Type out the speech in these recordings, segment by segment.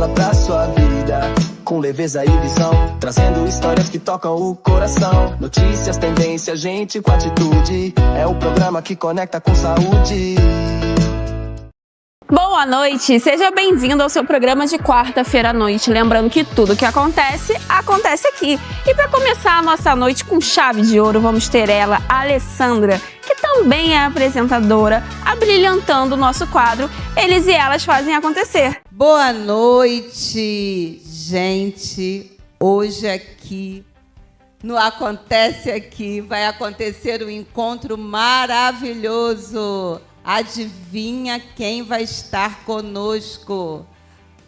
fala pra sua vida, com leveza e visão, trazendo histórias que tocam o coração. Notícias, tendência, gente com atitude, é o programa que conecta com saúde. Boa noite, seja bem-vindo ao seu programa de quarta-feira à noite. Lembrando que tudo que acontece, acontece aqui. E para começar a nossa noite com chave de ouro, vamos ter ela, a Alessandra, que também é apresentadora, abrilhantando o nosso quadro Eles e Elas Fazem Acontecer. Boa noite, gente. Hoje aqui, no Acontece Aqui, vai acontecer um encontro maravilhoso. Adivinha quem vai estar conosco?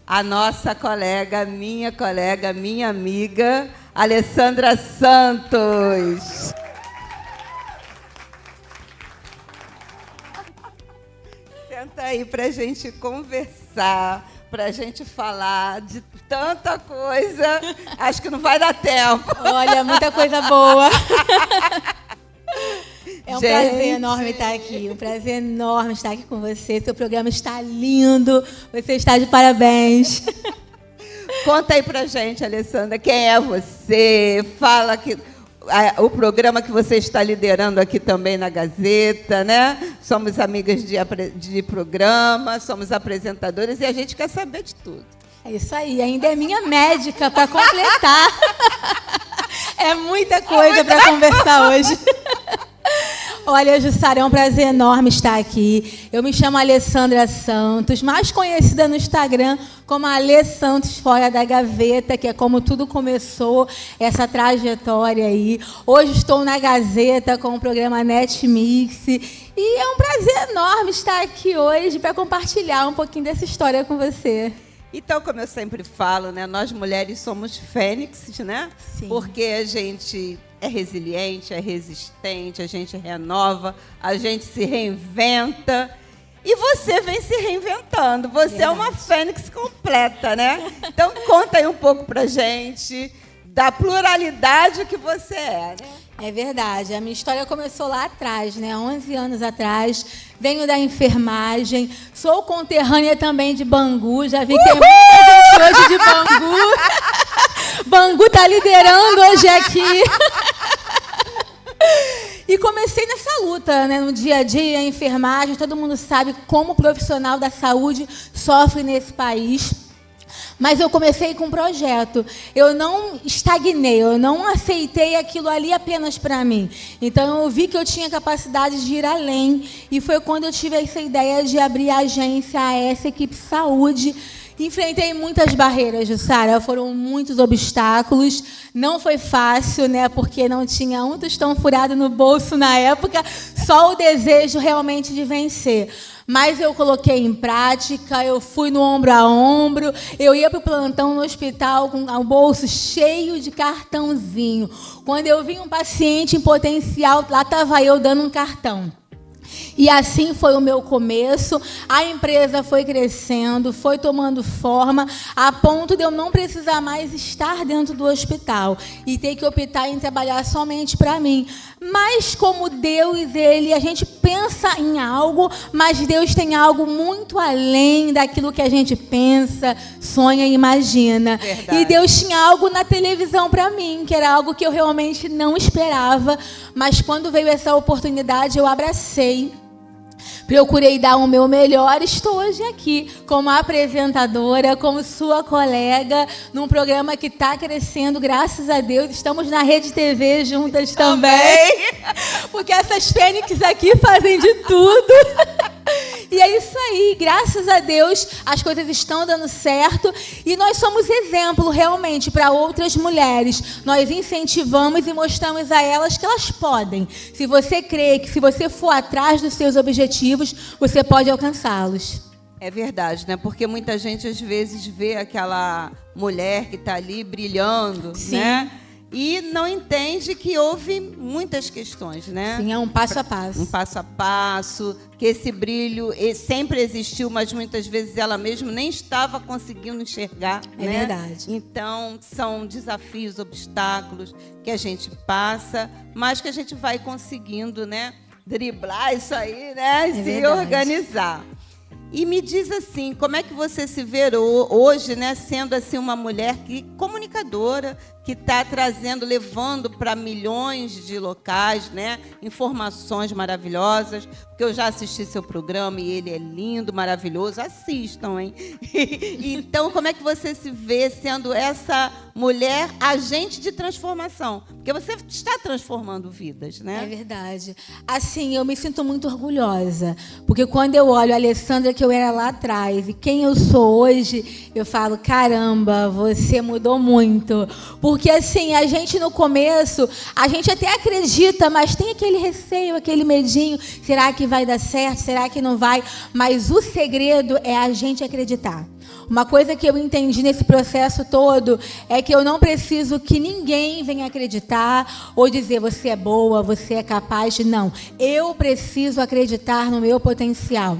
A nossa colega, minha amiga, Alessandra Santos. Senta aí pra gente conversar, pra gente falar de tanta coisa. Acho que não vai dar tempo. Olha, muita coisa boa. É um prazer enorme estar aqui, com você. Seu programa está lindo, você está de parabéns. Conta aí pra gente, Alessandra, quem é você? Fala que o programa que você está liderando aqui também na Gazeta, né? Somos amigas de programa, somos apresentadoras e a gente quer saber de tudo. É isso aí, ainda é minha médica para completar. É muita coisa para conversar hoje. Olha, Jussara, é um prazer enorme estar aqui. Eu me chamo Alessandra Santos, mais conhecida no Instagram como Alê Santos Fora da Gaveta, que é como tudo começou, essa trajetória aí. Hoje estou na Gazeta com o programa Netmix e é um prazer enorme estar aqui hoje para compartilhar um pouquinho dessa história com você. Então, como eu sempre falo, né, nós mulheres somos fênixes, né? Sim. Porque a gente é resiliente, é resistente, a gente renova, a gente se reinventa. E você vem se reinventando. Você Verdade. É uma fênix completa, né? Então, conta aí um pouco pra gente da pluralidade que você é, né? É verdade. A minha história começou lá atrás, né? 11 anos atrás. Venho da enfermagem. Sou conterrânea também de Bangu. Já vi que tem muita gente hoje de Bangu. Bangu está liderando hoje aqui. E comecei nessa luta, né? No dia a dia, a enfermagem. Todo mundo sabe como o profissional da saúde sofre nesse país. Mas eu comecei com um projeto. Eu não estagnei, eu não aceitei aquilo ali apenas para mim. Então, eu vi que eu tinha capacidade de ir além. E foi quando eu tive essa ideia de abrir a agência AS Equipe Saúde. Enfrentei muitas barreiras, Jussara. Foram muitos obstáculos. Não foi fácil, né? Porque não tinha um tostão furado no bolso na época. Só o desejo realmente de vencer. Mas eu coloquei em prática, eu fui no ombro a ombro, eu ia para o plantão no hospital com o bolso cheio de cartãozinho. Quando eu vi um paciente em potencial, lá estava eu dando um cartão. E assim foi o meu começo, a empresa foi crescendo, foi tomando forma, a ponto de eu não precisar mais estar dentro do hospital e ter que optar em trabalhar somente para mim. Mas como Deus, a gente pensa em algo, mas Deus tem algo muito além daquilo que a gente pensa, sonha e imagina. Verdade. E Deus tinha algo na televisão para mim, que era algo que eu realmente não esperava, mas quando veio essa oportunidade eu abracei. Procurei dar o meu melhor, estou hoje aqui como apresentadora, como sua colega, num programa que está crescendo, graças a Deus. Estamos na Rede TV juntas também. Porque essas fênix aqui fazem de tudo. E é isso aí, graças a Deus, as coisas estão dando certo e nós somos exemplo realmente para outras mulheres. Nós incentivamos e mostramos a elas que elas podem. Se você crê que se você for atrás dos seus objetivos, você pode alcançá-los. É verdade, né? Porque muita gente às vezes vê aquela mulher que está ali brilhando, Sim. né? E não entende que houve muitas questões, né? Sim, é um passo a passo. Um passo a passo, que esse brilho sempre existiu, mas muitas vezes ela mesma nem estava conseguindo enxergar. É né? verdade. Então, são desafios, obstáculos que a gente passa, mas que a gente vai conseguindo, né? Driblar isso aí, né? E se verdade. organizar. E me diz assim, como é que você se vê hoje, né, sendo assim uma mulher comunicadora, que está levando para milhões de locais, né, informações maravilhosas, porque eu já assisti seu programa e ele é lindo, maravilhoso, assistam, hein? Então, como é que você se vê sendo essa mulher agente de transformação? Porque você está transformando vidas, né? É verdade. Assim, eu me sinto muito orgulhosa, porque quando eu olho a Alessandra que eu era lá atrás e quem eu sou hoje, eu falo, caramba, você mudou muito. Porque assim, a gente no começo, a gente até acredita, mas tem aquele receio, aquele medinho, será que vai dar certo, será que não vai? Mas o segredo é a gente acreditar. Uma coisa que eu entendi nesse processo todo é que eu não preciso que ninguém venha acreditar ou dizer você é boa, você é capaz. Não, eu preciso acreditar no meu potencial.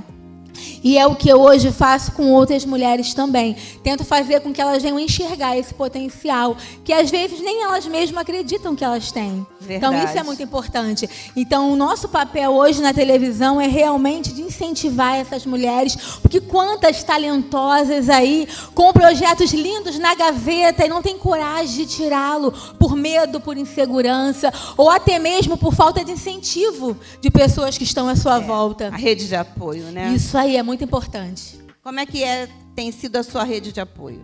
E é o que eu hoje faço com outras mulheres também. Tento fazer com que elas venham enxergar esse potencial, que às vezes nem elas mesmas acreditam que elas têm. Verdade. Então isso é muito importante. Então o nosso papel hoje na televisão é realmente de incentivar essas mulheres, porque quantas talentosas aí, com projetos lindos na gaveta e não tem coragem de tirá-lo por medo, por insegurança, ou até mesmo por falta de incentivo de pessoas que estão à sua volta. A rede de apoio, né? Isso aí é muito importante. Como é que tem sido a sua rede de apoio?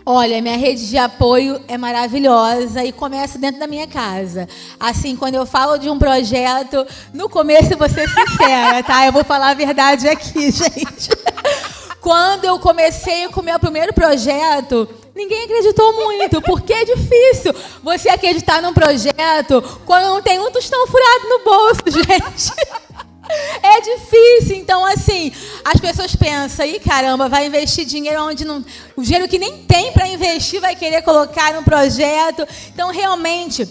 Olha, minha rede de apoio é maravilhosa e começa dentro da minha casa. Assim, quando eu falo de um projeto, no começo eu vou ser sincera, tá? Eu vou falar a verdade aqui, gente. Quando eu comecei com o meu primeiro projeto, ninguém acreditou muito, porque é difícil você acreditar num projeto quando não tem um tostão furado no bolso, gente. É difícil, então assim, as pessoas pensam, ih, caramba, vai investir dinheiro onde não... O dinheiro que nem tem para investir vai querer colocar no projeto. Então, realmente,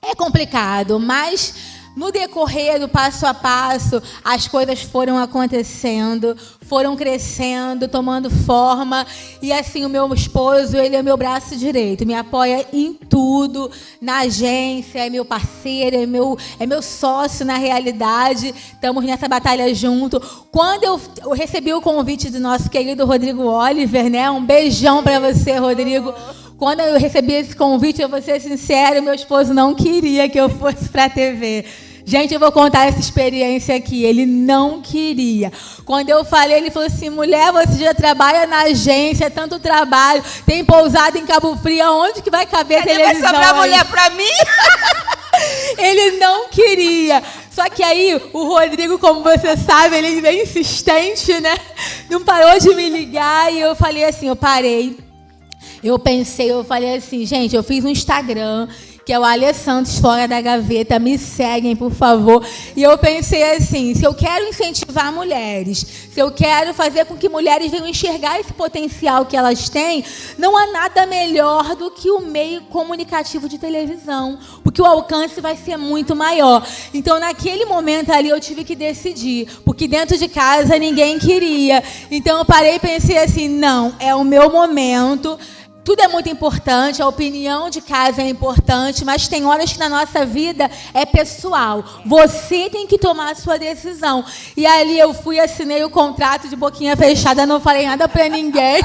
é complicado, mas no decorrer do passo a passo, as coisas foram acontecendo, foram crescendo, tomando forma. E assim, o meu esposo, ele é o meu braço direito, me apoia em tudo, na agência, é meu parceiro, é meu sócio na realidade. Estamos nessa batalha junto. Quando eu recebi o convite do nosso querido Rodrigo Oliver, né? Um beijão para você, Rodrigo. Quando eu recebi esse convite, eu vou ser sincera, meu esposo não queria que eu fosse para a TV. Gente, eu vou contar essa experiência aqui. Ele não queria. Quando eu falei, ele falou assim, mulher, você já trabalha na agência, é tanto trabalho, tem pousada em Cabo Frio, aonde que vai caber a televisão? Vai sobrar mulher para mim? Ele não queria. Só que aí, o Rodrigo, como você sabe, ele é bem insistente, né? Não parou de me ligar e eu falei assim, eu parei. Eu pensei, eu falei assim, gente, eu fiz um Instagram, que é o Ale Santos Fora da Gaveta, me seguem, por favor. E eu pensei assim, se eu quero incentivar mulheres, se eu quero fazer com que mulheres venham enxergar esse potencial que elas têm, não há nada melhor do que o meio comunicativo de televisão, porque o alcance vai ser muito maior. Então, naquele momento ali, eu tive que decidir, porque dentro de casa ninguém queria. Então, eu parei e pensei assim, não, é o meu momento. Tudo é muito importante, a opinião de casa é importante, mas tem horas que na nossa vida é pessoal. Você tem que tomar a sua decisão. E ali eu fui, assinei o contrato de boquinha fechada, não falei nada para ninguém.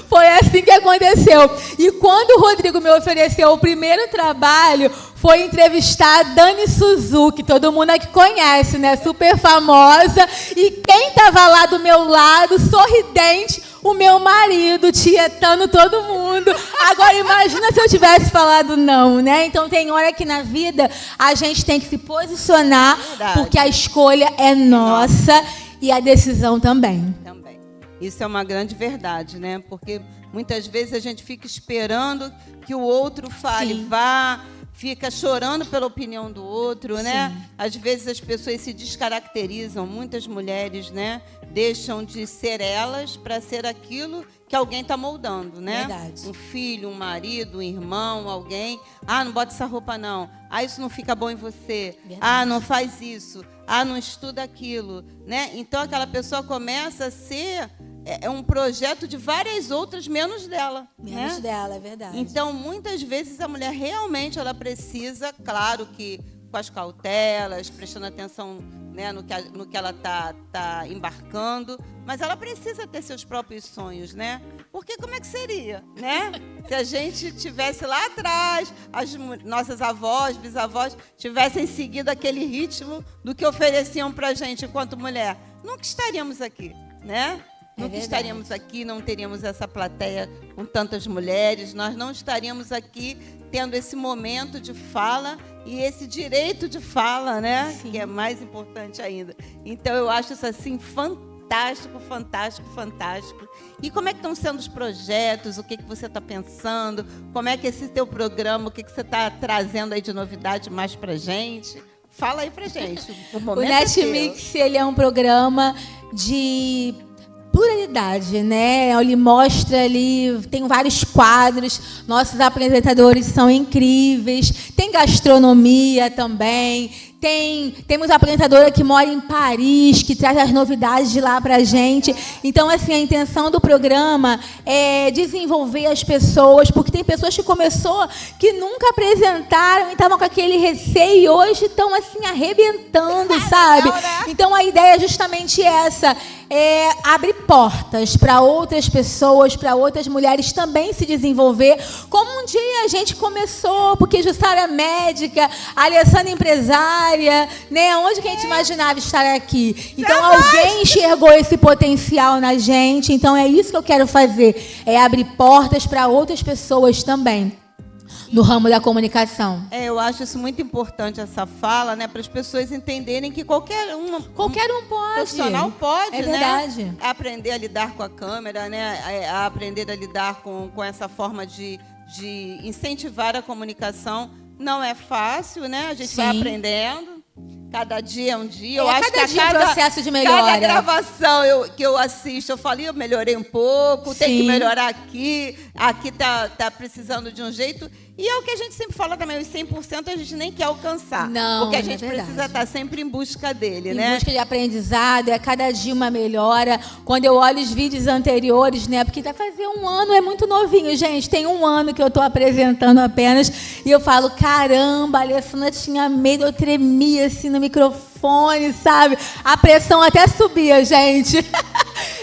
Foi assim que aconteceu. E quando o Rodrigo me ofereceu o primeiro trabalho, foi entrevistar a Dani Suzuki, todo mundo aqui conhece, né? Super famosa. E quem estava lá do meu lado, sorridente, o meu marido, tietando todo mundo. Agora, imagina se eu tivesse falado não, né? Então, tem hora que na vida a gente tem que se posicionar, porque a escolha é nossa e a decisão também. Também. Isso é uma grande verdade, né? Porque muitas vezes a gente fica esperando que o outro fale, Sim. vá, fica chorando pela opinião do outro, né? Sim. Às vezes as pessoas se descaracterizam, muitas mulheres, né? Deixam de ser elas para ser aquilo que alguém está moldando, né? Verdade. Um filho, um marido, um irmão, alguém. Ah, não bota essa roupa, não. Ah, isso não fica bom em você. Verdade. Ah, não faz isso. Ah, não estuda aquilo, né? Então aquela pessoa começa a ser um projeto de várias outras, menos dela. Menos né? dela, é verdade. Então, muitas vezes, a mulher realmente ela precisa, claro que com as cautelas, prestando atenção né, no que ela tá embarcando, mas ela precisa ter seus próprios sonhos, né? Porque como é que seria, né? Se a gente tivesse lá atrás, nossas avós, bisavós, tivessem seguido aquele ritmo do que ofereciam para a gente enquanto mulher, nunca estaríamos aqui, né? Nunca estaríamos aqui, não teríamos essa plateia com tantas mulheres, nós não estaríamos aqui tendo esse momento de fala e esse direito de fala, né? Sim. Que é mais importante ainda. Então, eu acho isso assim fantástico, fantástico, fantástico. E como é que estão sendo os projetos? O que você está pensando? Como é que esse teu programa, o que você está trazendo aí de novidade mais para gente? Fala aí para gente. O momento O Netmix, ele é um programa de pluralidade, né? Ele mostra ali, tem vários quadros, nossos apresentadores são incríveis, tem gastronomia também, temos uma apresentadora que mora em Paris, que traz as novidades de lá pra gente. Então, assim, a intenção do programa é desenvolver as pessoas, porque tem pessoas que começou que nunca apresentaram e estavam com aquele receio e hoje estão, assim, arrebentando, sabe? Então, a ideia é justamente essa, abrir portas para outras pessoas, para outras mulheres também se desenvolver, como um dia a gente começou, porque Jussara é médica, a Alessandra é empresária, né? Onde que a gente imaginava estar aqui? Então, alguém enxergou esse potencial na gente, então é isso que eu quero fazer, é abrir portas para outras pessoas também, no ramo da comunicação. Eu acho isso muito importante, essa fala, né? Para as pessoas entenderem que qualquer um pode. profissional pode, É verdade. né? Aprender a lidar com a câmera, né? A aprender a lidar com essa forma de incentivar a comunicação. Não é fácil, né? A gente vai aprendendo. Cada dia é um dia. Eu acho cada que dia é um processo de melhora. Cada gravação que eu assisto, eu falo, eu melhorei um pouco, tem que melhorar aqui. Aqui tá precisando de um jeito. E é o que a gente sempre fala também, os 100% a gente nem quer alcançar. Não, porque a é gente verdade. precisa estar sempre em busca dele, Em né? busca de aprendizado, é cada dia uma melhora. Quando eu olho os vídeos anteriores, né? Porque tá fazendo um ano, é muito novinho, gente. Tem um ano que eu estou apresentando apenas. E eu falo, caramba, a Alessandra tinha medo, eu tremia assim no microfone, sabe? A pressão até subia, gente.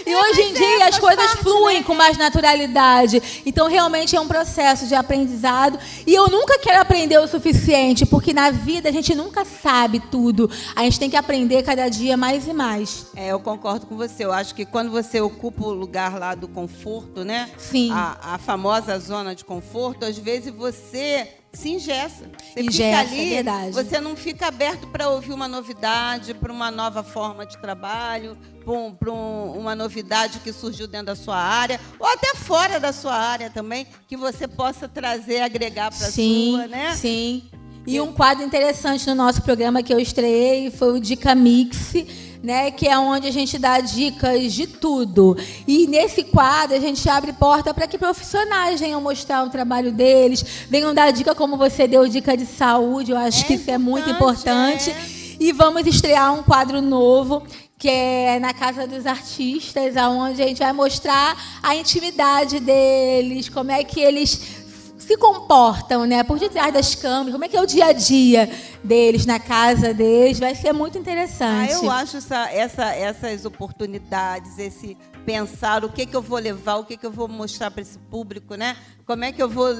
E hoje em dia as coisas fluem com mais naturalidade. Então, realmente é um processo de aprendizado. E eu nunca quero aprender o suficiente, porque na vida a gente nunca sabe tudo. A gente tem que aprender cada dia mais e mais. Eu concordo com você. Eu acho que quando você ocupa o lugar lá do conforto, né? Sim. A famosa zona de conforto, às vezes você se engessa. Você Engessa, fica ali, é verdade. você não fica aberto para ouvir uma novidade, para uma nova forma de trabalho, para uma novidade que surgiu dentro da sua área, ou até fora da sua área também, que você possa trazer, agregar para a sua, né? Sim. E um quadro interessante no nosso programa que eu estreiei foi o Dica Mix, né, que é onde a gente dá dicas de tudo. E nesse quadro a gente abre porta para que profissionais venham mostrar o trabalho deles, venham dar dica como você deu dica de saúde. Eu acho que isso é muito importante. E vamos estrear um quadro novo, que é na Casa dos Artistas, onde a gente vai mostrar a intimidade deles, como é que eles se comportam, né, por detrás das câmeras, como é que é o dia a dia deles na casa deles. Vai ser muito interessante. Eu acho essas oportunidades, esse pensar o que eu vou levar, o que eu vou mostrar para esse público, né? Como é que eu vou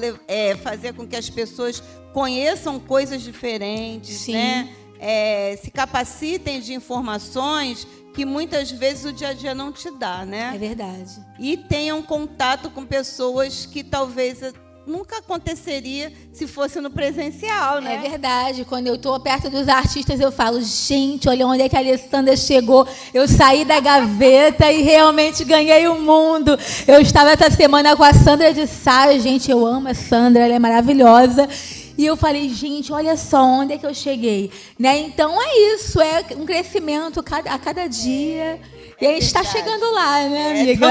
fazer com que as pessoas conheçam coisas diferentes, Sim. né? Se capacitem de informações que muitas vezes o dia a dia não te dá, né? É verdade. E tenham contato com pessoas que talvez nunca aconteceria se fosse no presencial, né? É verdade. Quando eu estou perto dos artistas, eu falo, gente, olha onde é que a Alessandra chegou. Eu saí da gaveta e realmente ganhei o mundo. Eu estava essa semana com a Sandra de Sá. Gente, eu amo a Sandra, ela é maravilhosa. E eu falei, gente, olha só onde é que eu cheguei. Né? Então é isso, é um crescimento a cada dia. E a gente está chegando lá, né, amiga?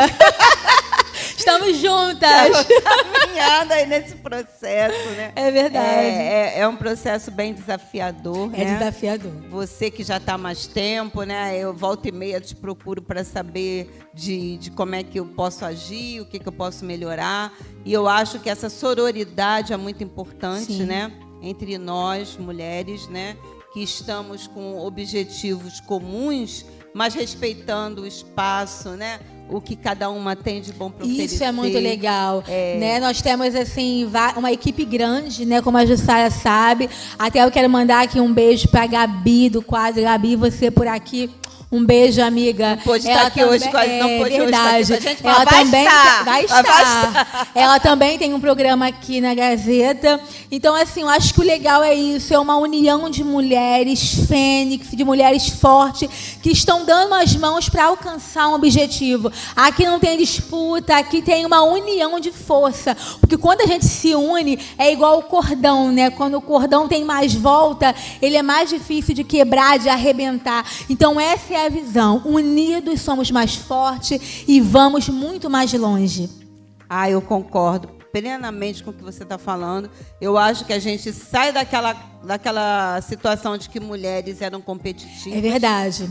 Estamos juntas. Caminhando aí nesse processo, né? É verdade. É um processo bem desafiador, né? É desafiador. Você que já está há mais tempo, né? Eu volta e meia te procuro para saber de como é que eu posso agir, o que eu posso melhorar. E eu acho que essa sororidade é muito importante, Sim. né? Entre nós, mulheres, né? que estamos com objetivos comuns, mas respeitando o espaço, né? O que cada uma tem de bom para oferecer. Isso é muito legal, né? Nós temos assim uma equipe grande, né? Como a Jussara sabe. Até eu quero mandar aqui um beijo para a Gabi do quadro. Gabi, você por aqui. Um beijo, amiga. Não pôde estar aqui hoje, quase não pôde verdade. Hoje estar aqui. Ela também vai vai estar. Ela também tem um programa aqui na Gazeta. Então, assim, eu acho que o legal é isso. É uma união de mulheres fênix, de mulheres fortes, que estão dando as mãos para alcançar um objetivo. Aqui não tem disputa, aqui tem uma união de força. Porque quando a gente se une, é igual o cordão, né? Quando o cordão tem mais volta, ele é mais difícil de quebrar, de arrebentar. Então, essa é a visão. Unidos somos mais fortes e vamos muito mais longe. Eu concordo plenamente com o que você está falando. Eu acho que a gente sai daquela situação de que mulheres eram competitivas. É verdade.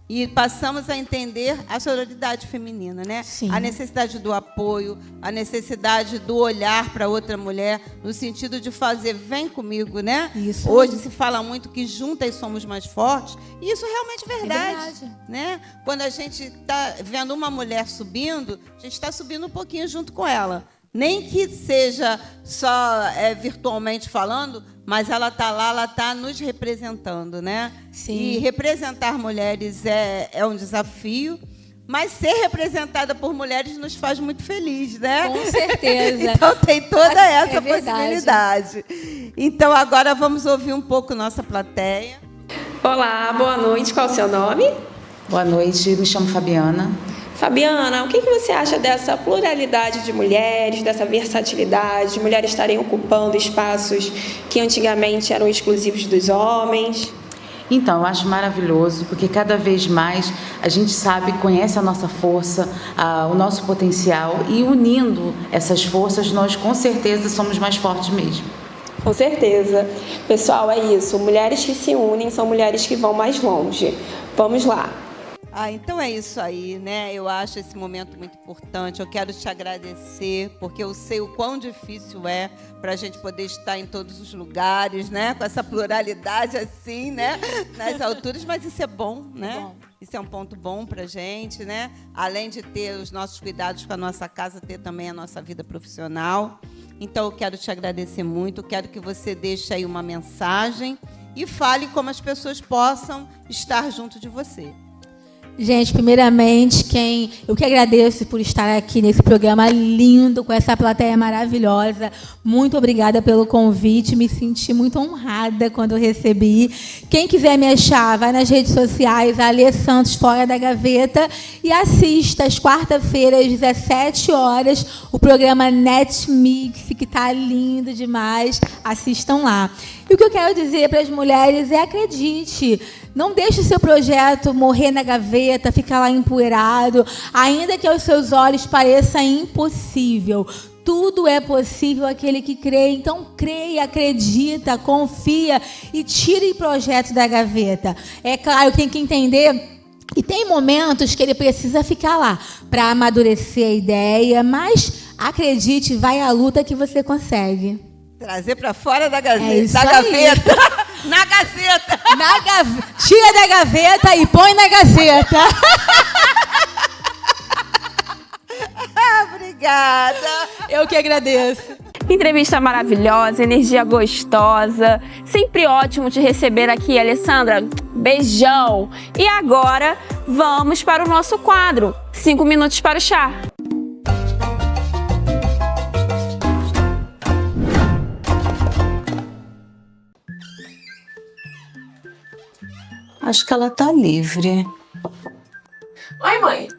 E passamos a entender a sororidade feminina, né? Sim. A necessidade do apoio, a necessidade do olhar para outra mulher, no sentido de fazer, vem comigo, né? Isso. Hoje se fala muito que juntas somos mais fortes, e isso realmente é verdade. É verdade. Né? Quando a gente está vendo uma mulher subindo, a gente está subindo um pouquinho junto com ela. Nem que seja só virtualmente falando, mas ela está lá, ela está nos representando, né? Sim. E representar mulheres é um desafio, mas ser representada por mulheres nos faz muito feliz, né? Com certeza. Então tem toda essa verdade. possibilidade. Então agora vamos ouvir um pouco nossa plateia. Olá, boa noite. Qual é o seu nome? Boa noite, me chamo Fabiana. Fabiana, o que você acha dessa pluralidade de mulheres, dessa versatilidade, de mulheres estarem ocupando espaços que antigamente eram exclusivos dos homens? Então, eu acho maravilhoso, porque cada vez mais a gente sabe, conhece a nossa força, o nosso potencial, e unindo essas forças, nós com certeza somos mais fortes mesmo. Com certeza. Pessoal, é isso. Mulheres que se unem são mulheres que vão mais longe. Vamos lá. Então é isso aí, né? Eu acho esse momento muito importante. Eu quero te agradecer, porque eu sei o quão difícil é para a gente poder estar em todos os lugares, né? Com essa pluralidade assim, né? Nas alturas, mas isso é bom, né? Bom. Isso é um ponto bom para a gente, né? Além de ter os nossos cuidados com a nossa casa, ter também a nossa vida profissional. Então eu quero te agradecer muito. Quero que você deixe aí uma mensagem e fale como as pessoas possam estar junto de você. Gente, primeiramente, eu que agradeço por estar aqui nesse programa lindo, com essa plateia maravilhosa. Muito obrigada pelo convite, me senti muito honrada quando eu recebi. Quem quiser me achar, vai nas redes sociais, Alê Santos Fora da Gaveta, e assista às quarta-feiras, às 17 horas, o programa Netmix, que está lindo demais. Assistam lá. E o que eu quero dizer para as mulheres é: acredite. Não deixe o seu projeto morrer na gaveta, ficar lá empoeirado, ainda que aos seus olhos pareça impossível. Tudo é possível aquele que crê. Então, creia, acredita, confia e tire o projeto da gaveta. É claro, tem que entender que tem momentos que ele precisa ficar lá para amadurecer a ideia, mas acredite, vai à luta que você consegue. Trazer para fora da gaveta. É isso da aí. gaveta. Na gazeta. Tira da gaveta e põe na gazeta. Obrigada. Eu que agradeço. Entrevista maravilhosa, energia gostosa. Sempre ótimo te receber aqui, Alessandra. Beijão. E agora, vamos para o nosso quadro. 5 minutos para o chá. Acho que ela tá livre. Oi, mãe.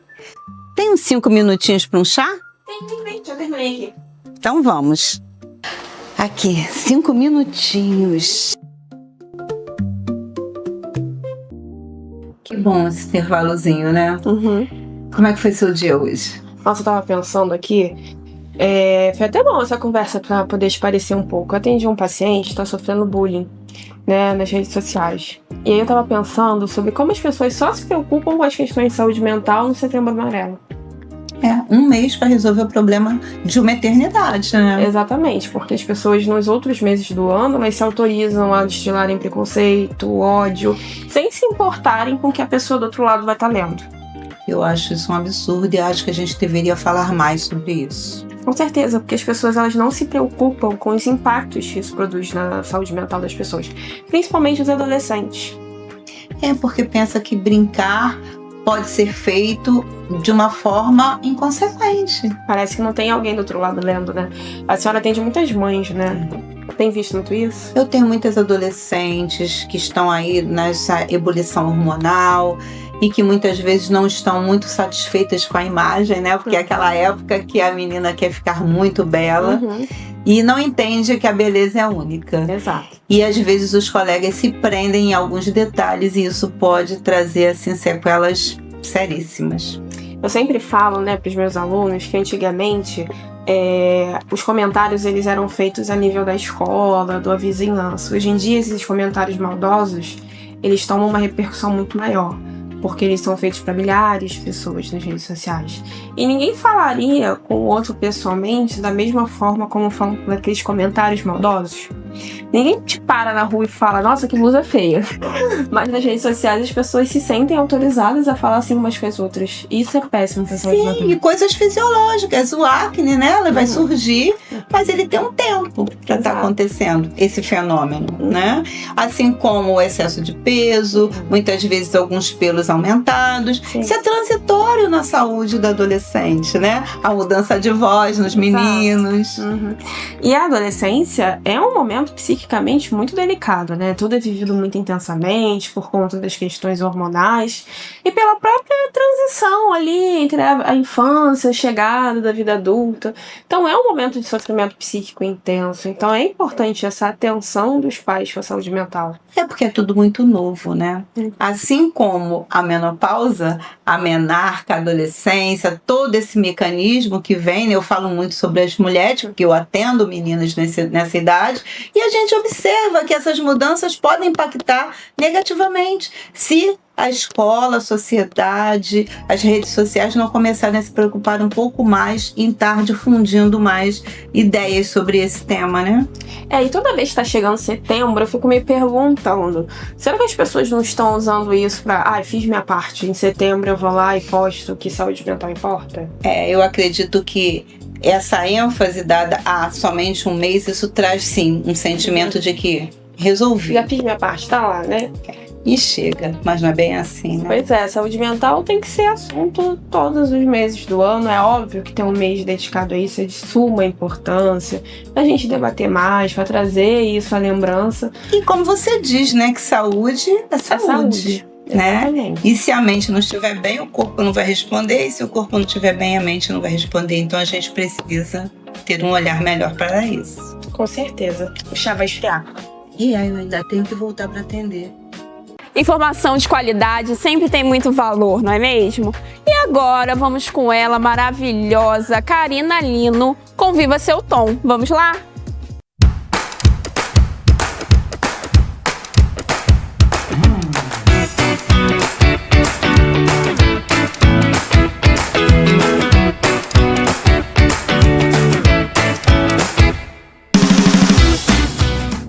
Tem uns 5 minutinhos para um chá? Tem. Já terminei aqui. Então vamos. Aqui, 5 minutinhos. Que bom esse intervalozinho, né? Como é que foi seu dia hoje? Nossa, eu tava pensando aqui. Foi até bom essa conversa pra poder esparecer um pouco. Eu atendi um paciente que tá sofrendo bullying, né, nas redes sociais. E aí eu tava pensando sobre como as pessoas só se preocupam com as questões de saúde mental no Setembro Amarelo. Um mês para resolver o problema de uma eternidade, né? Exatamente, porque as pessoas nos outros meses do ano, elas se autorizam a destilarem preconceito, ódio, sem se importarem com o que a pessoa do outro lado vai estar lendo. Eu acho isso um absurdo e acho que a gente deveria falar mais sobre isso. Com certeza, porque as pessoas elas não se preocupam com os impactos que isso produz na saúde mental das pessoas, principalmente os adolescentes. Porque pensa que brincar pode ser feito de uma forma inconsequente. Parece que não tem alguém do outro lado lendo, né? A senhora atende muitas mães, né? Tem visto muito isso? Eu tenho muitas adolescentes que estão aí nessa ebulição hormonal e que muitas vezes não estão muito satisfeitas com a imagem, né? Porque é aquela época que a menina quer ficar muito bela e não entende que a beleza é única. Exato. E às vezes os colegas se prendem em alguns detalhes e isso pode trazer assim sequelas seríssimas. Eu sempre falo, né, para os meus alunos que antigamente os comentários eles eram feitos a nível da escola, da vizinhança. Hoje em dia esses comentários maldosos eles tomam uma repercussão muito maior, porque eles são feitos para milhares de pessoas nas redes sociais. E ninguém falaria com o outro pessoalmente da mesma forma como falam naqueles comentários maldosos. Ninguém te para na rua e fala, nossa, que blusa feia. Mas nas redes sociais as pessoas se sentem autorizadas a falar assim umas com as outras. Isso é péssimo pra saúde mental. Sim, e coisas fisiológicas. O acne, né? Ela vai surgir, mas ele tem um tempo para estar acontecendo, esse fenômeno, né? Assim como o excesso de peso, muitas vezes alguns pelos aumentados. Sim. Isso é transitório na saúde do adolescente, né? A mudança de voz nos meninos. E a adolescência é um momento psiquicamente muito delicado, né? Tudo é vivido muito intensamente por conta das questões hormonais e pela própria transição ali entre a infância, a chegada da vida adulta. Então é um momento de sofrimento psíquico intenso. Então é importante essa atenção dos pais com a saúde mental. É porque é tudo muito novo, né? Assim como a menopausa, a menarca, a adolescência, todo esse mecanismo que vem, né? Eu falo muito sobre as mulheres, porque eu atendo meninas nessa idade, e a gente observa que essas mudanças podem impactar negativamente se a escola, a sociedade, as redes sociais não começarem a se preocupar um pouco mais em estar difundindo mais ideias sobre esse tema, né? E toda vez que tá chegando setembro, eu fico me perguntando, será que as pessoas não estão usando isso pra, fiz minha parte, em setembro eu vou lá e posto que saúde mental importa? Eu acredito que essa ênfase dada a somente um mês, isso traz sim um sentimento de que resolvi. Já fiz minha parte, tá lá, né? E chega, mas não é bem assim, né? Pois é, saúde mental tem que ser assunto todos os meses do ano. É óbvio que tem um mês dedicado a isso, é de suma importância, pra gente debater mais, pra trazer isso à lembrança. E como você diz, né, que saúde é saúde. Né? Exatamente. E se a mente não estiver bem, o corpo não vai responder, e se o corpo não estiver bem, a mente não vai responder. Então a gente precisa ter um olhar melhor para isso. Com certeza. O chá vai esfriar. E aí eu ainda tenho que voltar para atender. Informação de qualidade sempre tem muito valor, não é mesmo? E agora vamos com ela, maravilhosa, Karina Lino, com Viva Seu Tom. Vamos lá?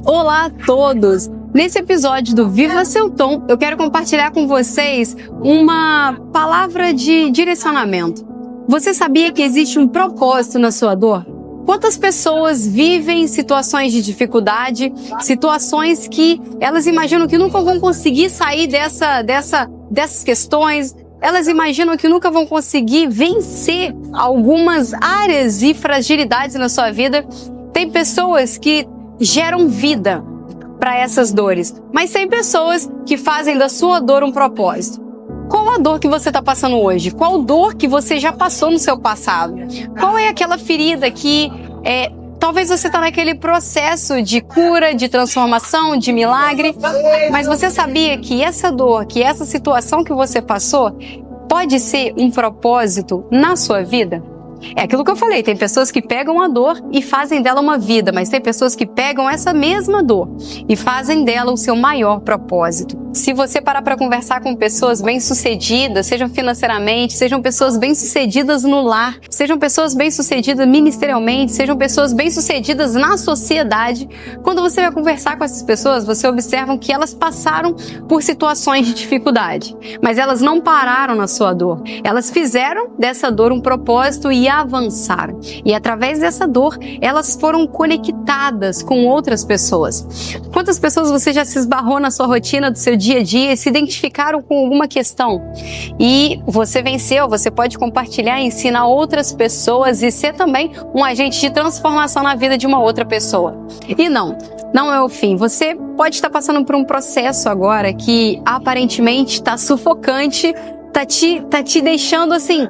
Olá a todos! Nesse episódio do Viva Seu Tom, eu quero compartilhar com vocês uma palavra de direcionamento. Você sabia que existe um propósito na sua dor? Quantas pessoas vivem situações de dificuldade, situações que elas imaginam que nunca vão conseguir sair dessas questões, elas imaginam que nunca vão conseguir vencer algumas áreas e fragilidades na sua vida. Tem pessoas que geram vida para essas dores, mas tem pessoas que fazem da sua dor um propósito. Qual a dor que você está passando hoje? Qual dor que você já passou no seu passado? Qual é aquela ferida que talvez você está naquele processo de cura, de transformação, de milagre, mas você sabia que essa dor, que essa situação que você passou pode ser um propósito na sua vida? É aquilo que eu falei, tem pessoas que pegam a dor e fazem dela uma vida, mas tem pessoas que pegam essa mesma dor e fazem dela o seu maior propósito. Se você parar para conversar com pessoas bem-sucedidas, sejam financeiramente, sejam pessoas bem-sucedidas no lar, sejam pessoas bem-sucedidas ministerialmente, sejam pessoas bem-sucedidas na sociedade, quando você vai conversar com essas pessoas, você observa que elas passaram por situações de dificuldade, mas elas não pararam na sua dor. Elas fizeram dessa dor um propósito e avançaram. E através dessa dor, elas foram conectadas com outras pessoas. Quantas pessoas você já se esbarrou na sua rotina do seu dia a dia e se identificaram com alguma questão? E você venceu, você pode compartilhar e ensinar outras pessoas e ser também um agente de transformação na vida de uma outra pessoa. E não é o fim. Você pode estar passando por um processo agora que aparentemente está sufocante, tá te deixando assim,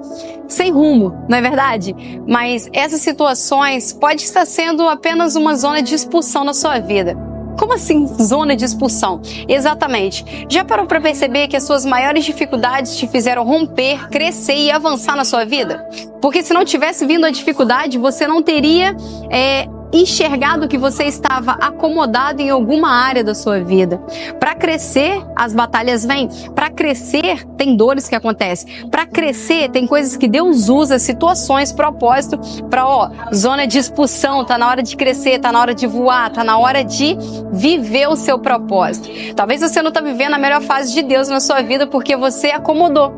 sem rumo, não é verdade? Mas essas situações pode estar sendo apenas uma zona de expulsão na sua vida. Como assim, zona de expulsão? Exatamente. Já parou para perceber que as suas maiores dificuldades te fizeram romper, crescer e avançar na sua vida? Porque se não tivesse vindo a dificuldade, você não teria enxergado que você estava acomodado em alguma área da sua vida. Para crescer, as batalhas vêm. Para crescer, tem dores que acontecem. Para crescer, tem coisas que Deus usa, situações, propósito, para, zona de expulsão, tá na hora de crescer, tá na hora de voar, tá na hora de viver o seu propósito. Talvez você não tá vivendo a melhor fase de Deus na sua vida porque você acomodou.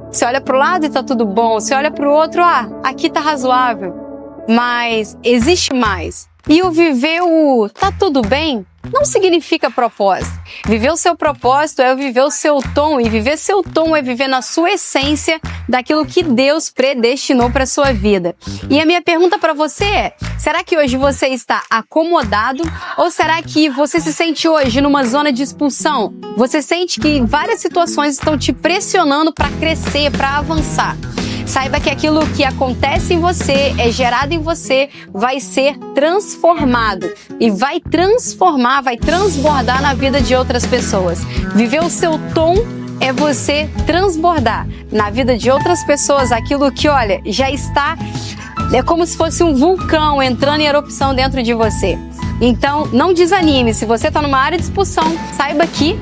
Você olha pro lado e tá tudo bom, você olha pro outro, aqui tá razoável. Mas existe mais. E o viver o tá tudo bem não significa propósito. Viver o seu propósito é viver o seu tom, e viver seu tom é viver na sua essência daquilo que Deus predestinou para sua vida. E a minha pergunta para você é: será que hoje você está acomodado ou será que você se sente hoje numa zona de expulsão? Você sente que várias situações estão te pressionando para crescer, para avançar. Saiba que aquilo que acontece em você, é gerado em você, vai ser transformado e vai transformar, vai transbordar na vida de outras pessoas. Viver o seu tom é você transbordar na vida de outras pessoas aquilo que, olha, já está, é como se fosse um vulcão entrando em erupção dentro de você. Então, não desanime. Se você está numa área de expulsão, saiba que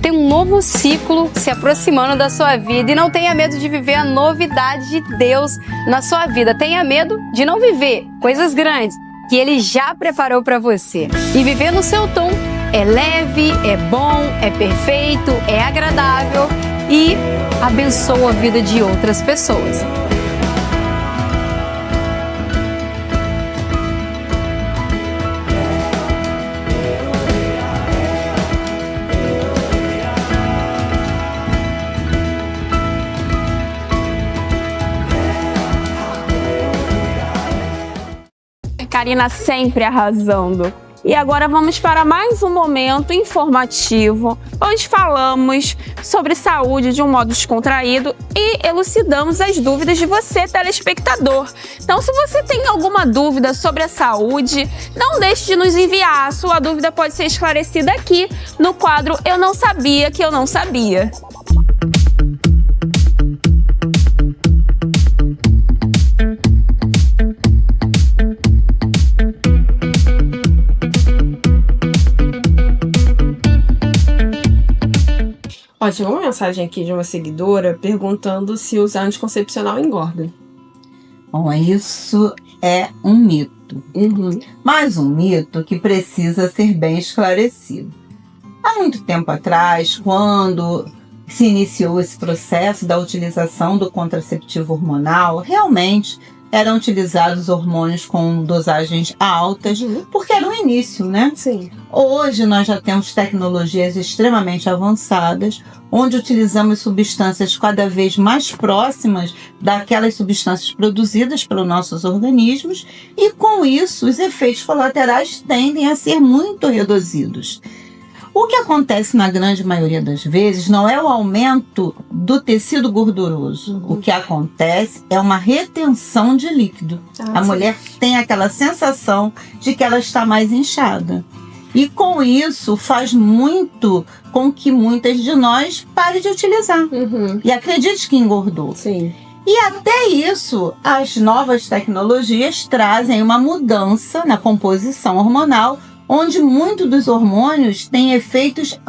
tem um novo ciclo se aproximando da sua vida e não tenha medo de viver a novidade de Deus na sua vida. Tenha medo de não viver coisas grandes que Ele já preparou para você. E viver no seu tom é leve, é bom, é perfeito, é agradável e abençoa a vida de outras pessoas. Karina sempre arrasando. E agora vamos para mais um momento informativo, onde falamos sobre saúde de um modo descontraído e elucidamos as dúvidas de você, telespectador. Então, se você tem alguma dúvida sobre a saúde, não deixe de nos enviar. A sua dúvida pode ser esclarecida aqui no quadro Eu Não Sabia Que Eu Não Sabia. Ó, chegou uma mensagem aqui de uma seguidora perguntando se usar anticoncepcional engorda. Bom, isso é um mito. Mas um mito que precisa ser bem esclarecido. Há muito tempo atrás, quando se iniciou esse processo da utilização do contraceptivo hormonal, realmente eram utilizados hormônios com dosagens altas, porque era o início, né? Sim. Hoje nós já temos tecnologias extremamente avançadas, onde utilizamos substâncias cada vez mais próximas daquelas substâncias produzidas pelos nossos organismos, e com isso os efeitos colaterais tendem a ser muito reduzidos. O que acontece na grande maioria das vezes não é o aumento do tecido gorduroso. O que acontece é uma retenção de líquido. A mulher tem aquela sensação de que ela está mais inchada. E com isso faz muito com que muitas de nós parem de utilizar. E acredite que engordou. Sim. E até isso, as novas tecnologias trazem uma mudança na composição hormonal, onde muitos dos hormônios têm efeitos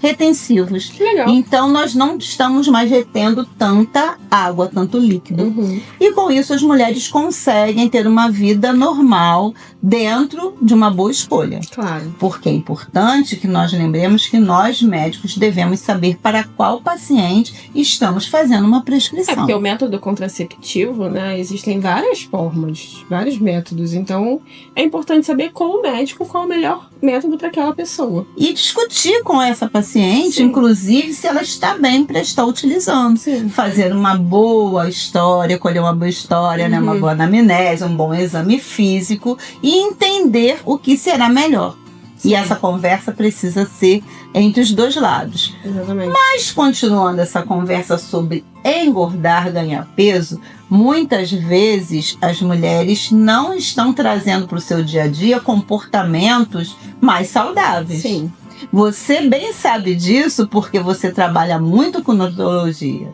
retensivos. Que legal. Então nós não estamos mais retendo tanta água, tanto líquido. E com isso as mulheres conseguem ter uma vida normal dentro de uma boa escolha. Claro. Porque é importante que nós lembremos que nós, médicos, devemos saber para qual paciente estamos fazendo uma prescrição. Porque o método contraceptivo, né, existem várias formas, vários métodos. Então, é importante saber com o médico qual é o melhor método para aquela pessoa. E discutir com essa paciente, Sim. inclusive, se ela está bem para estar utilizando. Sim. Fazer uma boa história, colher uma boa história, né, uma boa anamnese, um bom exame físico e entender o que será melhor. E essa conversa precisa ser entre os dois lados. Exatamente. Mas continuando essa conversa sobre engordar, ganhar peso, muitas vezes as mulheres não estão trazendo para o seu dia a dia comportamentos mais saudáveis. Sim. Você bem sabe disso porque você trabalha muito com nutrologia.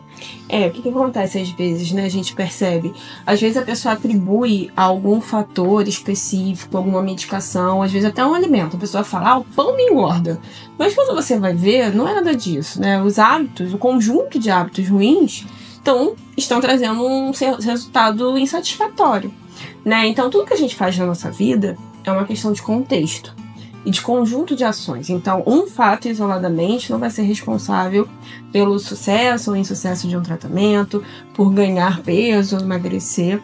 O que acontece às vezes, né? A gente percebe. Às vezes a pessoa atribui a algum fator específico, alguma medicação, às vezes até um alimento. A pessoa fala, o pão me engorda. Mas quando você vai ver, não é nada disso, né? Os hábitos, o conjunto de hábitos ruins, estão trazendo um resultado insatisfatório, né? Então, tudo que a gente faz na nossa vida é uma questão de contexto e de conjunto de ações. Então, um fato isoladamente não vai ser responsável pelo sucesso ou insucesso de um tratamento, por ganhar peso, emagrecer.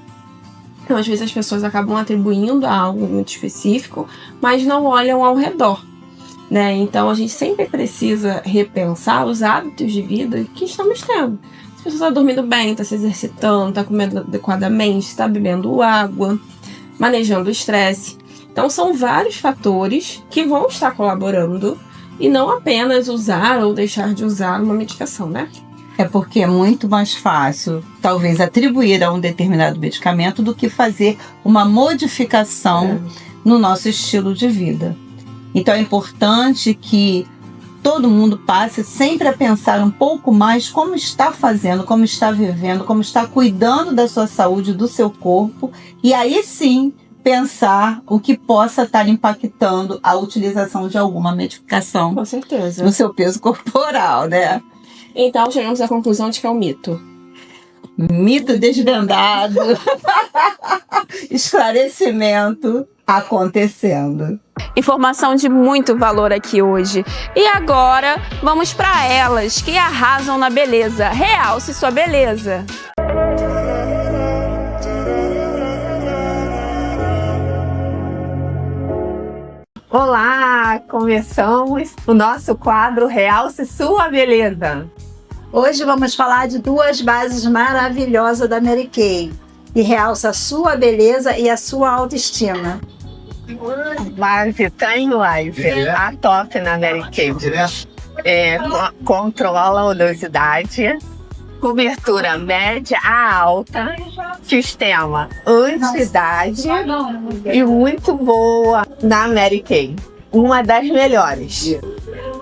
Então, às vezes as pessoas acabam atribuindo a algo muito específico, mas não olham ao redor, né? Então, a gente sempre precisa repensar os hábitos de vida que estamos tendo. Se a pessoa está dormindo bem, está se exercitando, está comendo adequadamente, está bebendo água, manejando o estresse. Então, são vários fatores que vão estar colaborando e não apenas usar ou deixar de usar uma medicação, né? É porque é muito mais fácil, talvez, atribuir a um determinado medicamento do que fazer uma modificação no nosso estilo de vida. Então, é importante que todo mundo passe sempre a pensar um pouco mais como está fazendo, como está vivendo, como está cuidando da sua saúde, do seu corpo, e aí sim pensar o que possa estar impactando a utilização de alguma medicação Com certeza. no seu peso corporal, né? Então, chegamos à conclusão de que é um mito. Mito desvendado, esclarecimento acontecendo. Informação de muito valor aqui hoje. E agora, vamos para elas que arrasam na beleza. Realce sua beleza. Olá, começamos o nosso quadro Realce Sua Beleza. Hoje vamos falar de duas bases maravilhosas da Mary Kay, que realça a sua beleza e a sua autoestima. Base Time Life, a top na Mary Kay. Controla a oleosidade, cobertura média a alta, sistema anti-idade e muito boa na Mary Kay. Uma das melhores.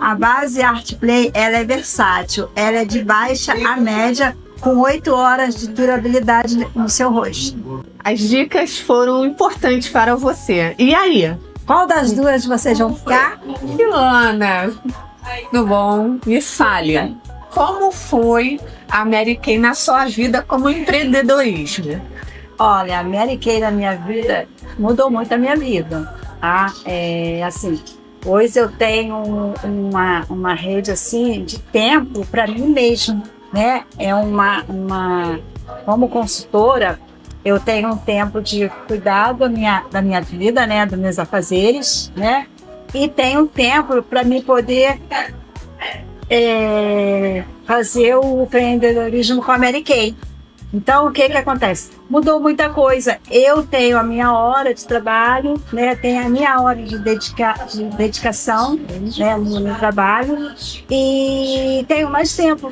A base Art Play, ela é versátil, ela é de baixa a média, com 8 horas de durabilidade no seu rosto. As dicas foram importantes para você. E aí? Qual das duas vocês vão ficar? Ilana, tudo bom? Me fale, como foi a Mary Kay na sua vida como empreendedorismo? Olha, a Mary Kay na minha vida mudou muito a minha vida. Tá? Assim, hoje eu tenho uma rede assim de tempo para mim mesmo, né? Como consultora, eu tenho um tempo de cuidar da minha vida, né? Dos meus afazeres, né? E tenho um tempo para mim poder fazer o empreendedorismo com a Mary Kay. Então, o que acontece? Mudou muita coisa. Eu tenho a minha hora de trabalho, né? Tenho a minha hora de dedicação, né? No meu trabalho, e tenho mais tempo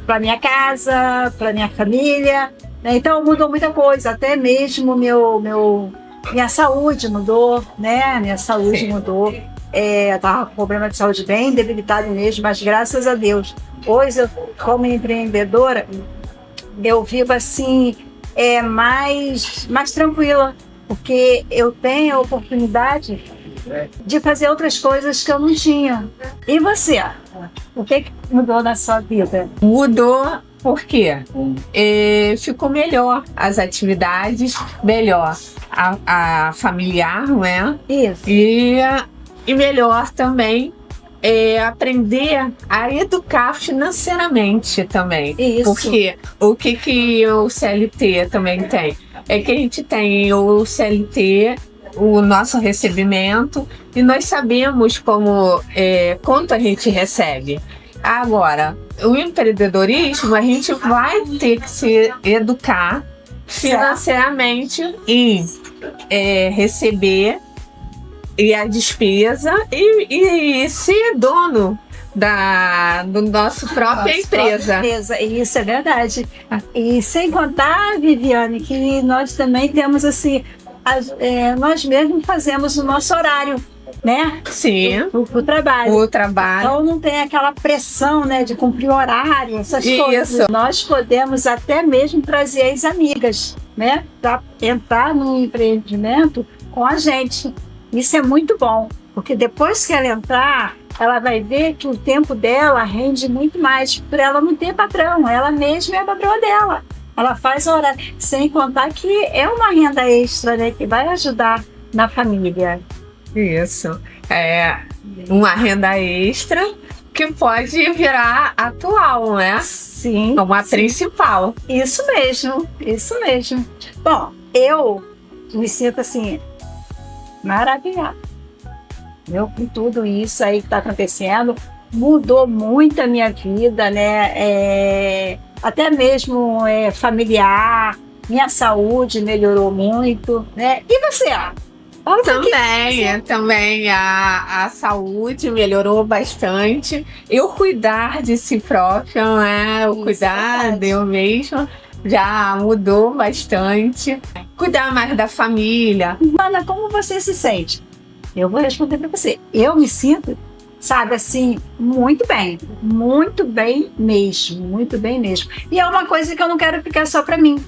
para minha casa, para minha família, né? Então, mudou muita coisa. Até mesmo minha saúde mudou, né? Minha saúde mudou. Eu estava com problema de saúde bem debilitado mesmo, mas graças a Deus, hoje eu, como empreendedora, eu vivo assim, mais tranquila, porque eu tenho a oportunidade de fazer outras coisas que eu não tinha. E você? O que mudou na sua vida? Mudou porque ficou melhor as atividades, melhor a familiar, não é? Isso. E melhor também aprender a educar financeiramente também. Isso. Porque o que o CLT também tem? É que a gente tem o CLT, o nosso recebimento, e nós sabemos quanto a gente recebe. Agora, o empreendedorismo, a gente vai ter que se educar financeiramente em receber e a despesa e ser dono do nosso própria empresa. Isso é verdade. E sem contar, Viviane, que nós também temos assim, nós mesmos fazemos o nosso horário, né? Sim. O trabalho. O trabalho. Então não tem aquela pressão, né, de cumprir horário, essas coisas. Nós podemos até mesmo trazer as amigas, né, para entrar no empreendimento com a gente. Isso é muito bom, porque depois que ela entrar, ela vai ver que o tempo dela rende muito mais, por ela não ter patrão, ela mesma é a patroa dela. Ela faz a hora, sem contar que é uma renda extra, né, que vai ajudar na família. Isso. É uma renda extra que pode virar atual, né? Sim. Como a principal. Isso mesmo, isso mesmo. Bom, eu me sinto assim, maravilhada. Com tudo isso aí que está acontecendo, mudou muito a minha vida, né? Até mesmo familiar, minha saúde melhorou muito, né? E você? Também a saúde melhorou bastante. Eu cuidar de si própria, né? O cuidar de eu mesma já mudou bastante. Cuidar mais da família. Ana, como você se sente? Eu vou responder para você. Eu me sinto, sabe, assim, muito bem mesmo, muito bem mesmo. E é uma coisa que eu não quero ficar só para mim.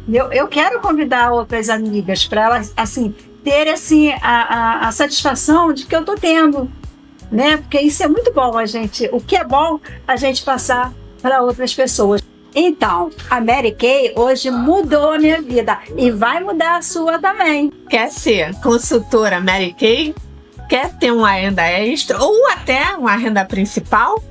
Eu quero convidar outras amigas para elas, assim, ter assim a satisfação de que eu tô tendo, né? Porque isso é muito bom, o que é bom a gente passar para outras pessoas. Então, a Mary Kay hoje mudou a minha vida e vai mudar a sua também. Quer ser consultora Mary Kay? Quer ter uma renda extra ou até uma renda principal?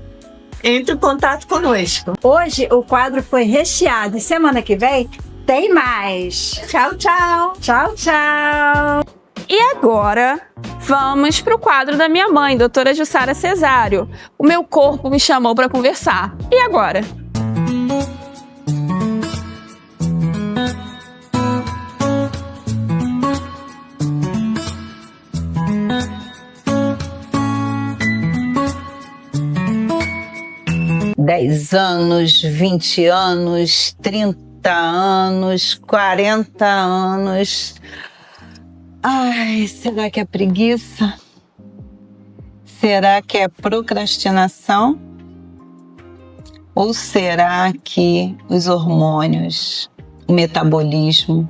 Entre em contato conosco. Hoje o quadro foi recheado e semana que vem tem mais. Tchau, tchau. Tchau, tchau. E agora, vamos pro quadro da minha mãe, doutora Jussara Cesário. O meu corpo me chamou para conversar. E agora? Dez anos, 20 anos, 30 anos, 40 anos. Ai, será que é preguiça? Será que é procrastinação? Ou será que os hormônios, o metabolismo,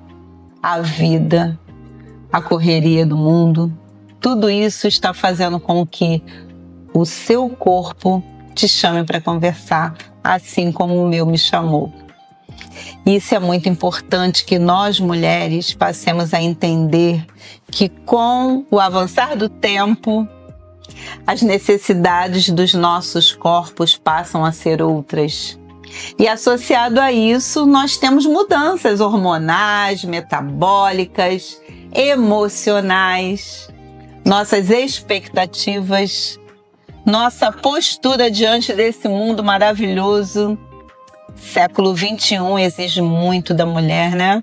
a vida, a correria do mundo, tudo isso está fazendo com que o seu corpo te chame para conversar, assim como o meu me chamou. Isso é muito importante que nós mulheres passemos a entender que com o avançar do tempo, as necessidades dos nossos corpos passam a ser outras. E associado a isso, nós temos mudanças hormonais, metabólicas, emocionais, nossas expectativas, nossa postura diante desse mundo maravilhoso. Século XXI exige muito da mulher, né?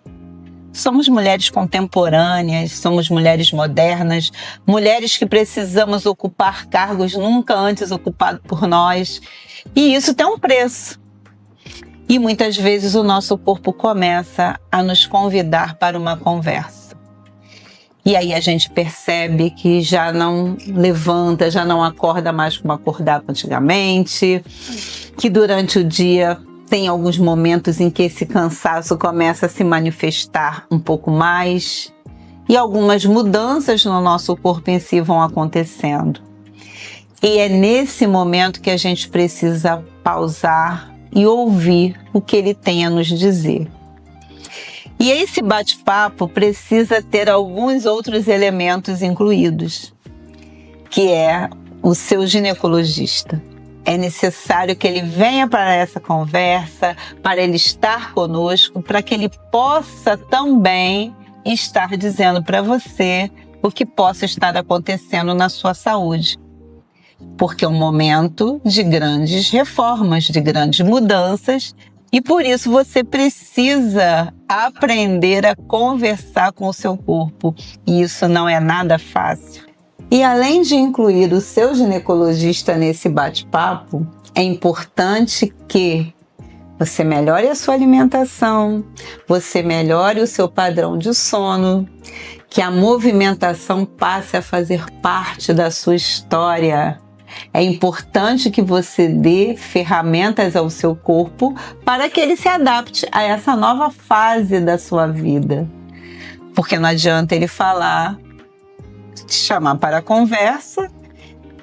Somos mulheres contemporâneas, somos mulheres modernas, mulheres que precisamos ocupar cargos nunca antes ocupados por nós. E isso tem um preço. E muitas vezes o nosso corpo começa a nos convidar para uma conversa. E aí a gente percebe que já não levanta, já não acorda mais como acordava antigamente, que durante o dia tem alguns momentos em que esse cansaço começa a se manifestar um pouco mais. e algumas mudanças no nosso corpo em si vão acontecendo. E é nesse momento que a gente precisa pausar e ouvir o que ele tem a nos dizer. E esse bate-papo precisa ter alguns outros elementos incluídos, que é o seu ginecologista. É necessário que ele venha para essa conversa, para ele estar conosco, para que ele possa também estar dizendo para você o que possa estar acontecendo na sua saúde. Porque é um momento de grandes reformas, de grandes mudanças, e por isso você precisa aprender a conversar com o seu corpo. E isso não é nada fácil. E além de incluir o seu ginecologista nesse bate-papo, é importante que você melhore a sua alimentação, você melhore o seu padrão de sono, que a movimentação passe a fazer parte da sua história. É importante que você dê ferramentas ao seu corpo para que ele se adapte a essa nova fase da sua vida. Porque não adianta ele falar, te chamar para a conversa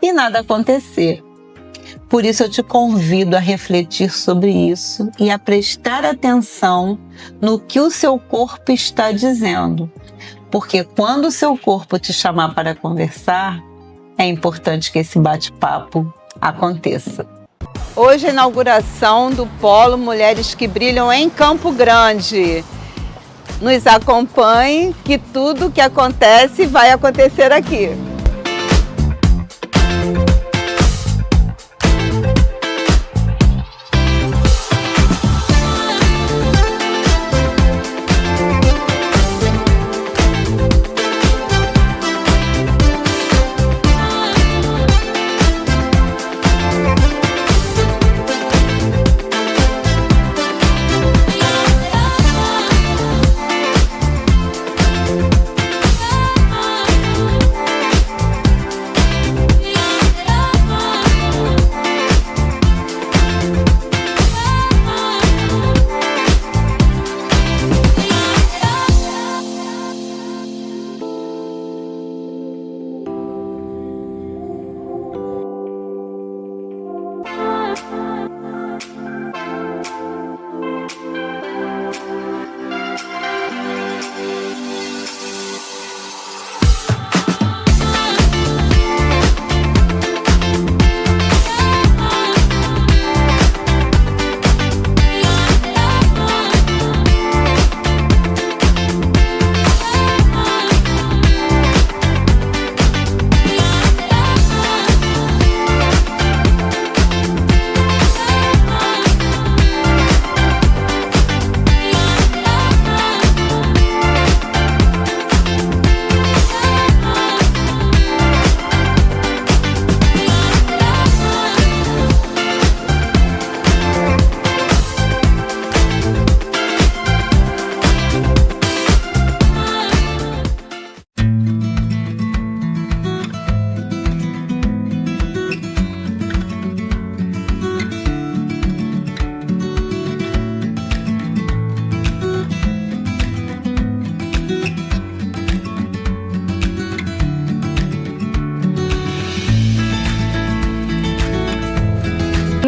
e nada acontecer. Por isso eu te convido a refletir sobre isso e a prestar atenção no que o seu corpo está dizendo. Porque quando o seu corpo te chamar para conversar, é importante que esse bate-papo aconteça. Hoje é a inauguração do Polo Mulheres que Brilham em Campo Grande. Nos acompanhe que tudo que acontece vai acontecer aqui.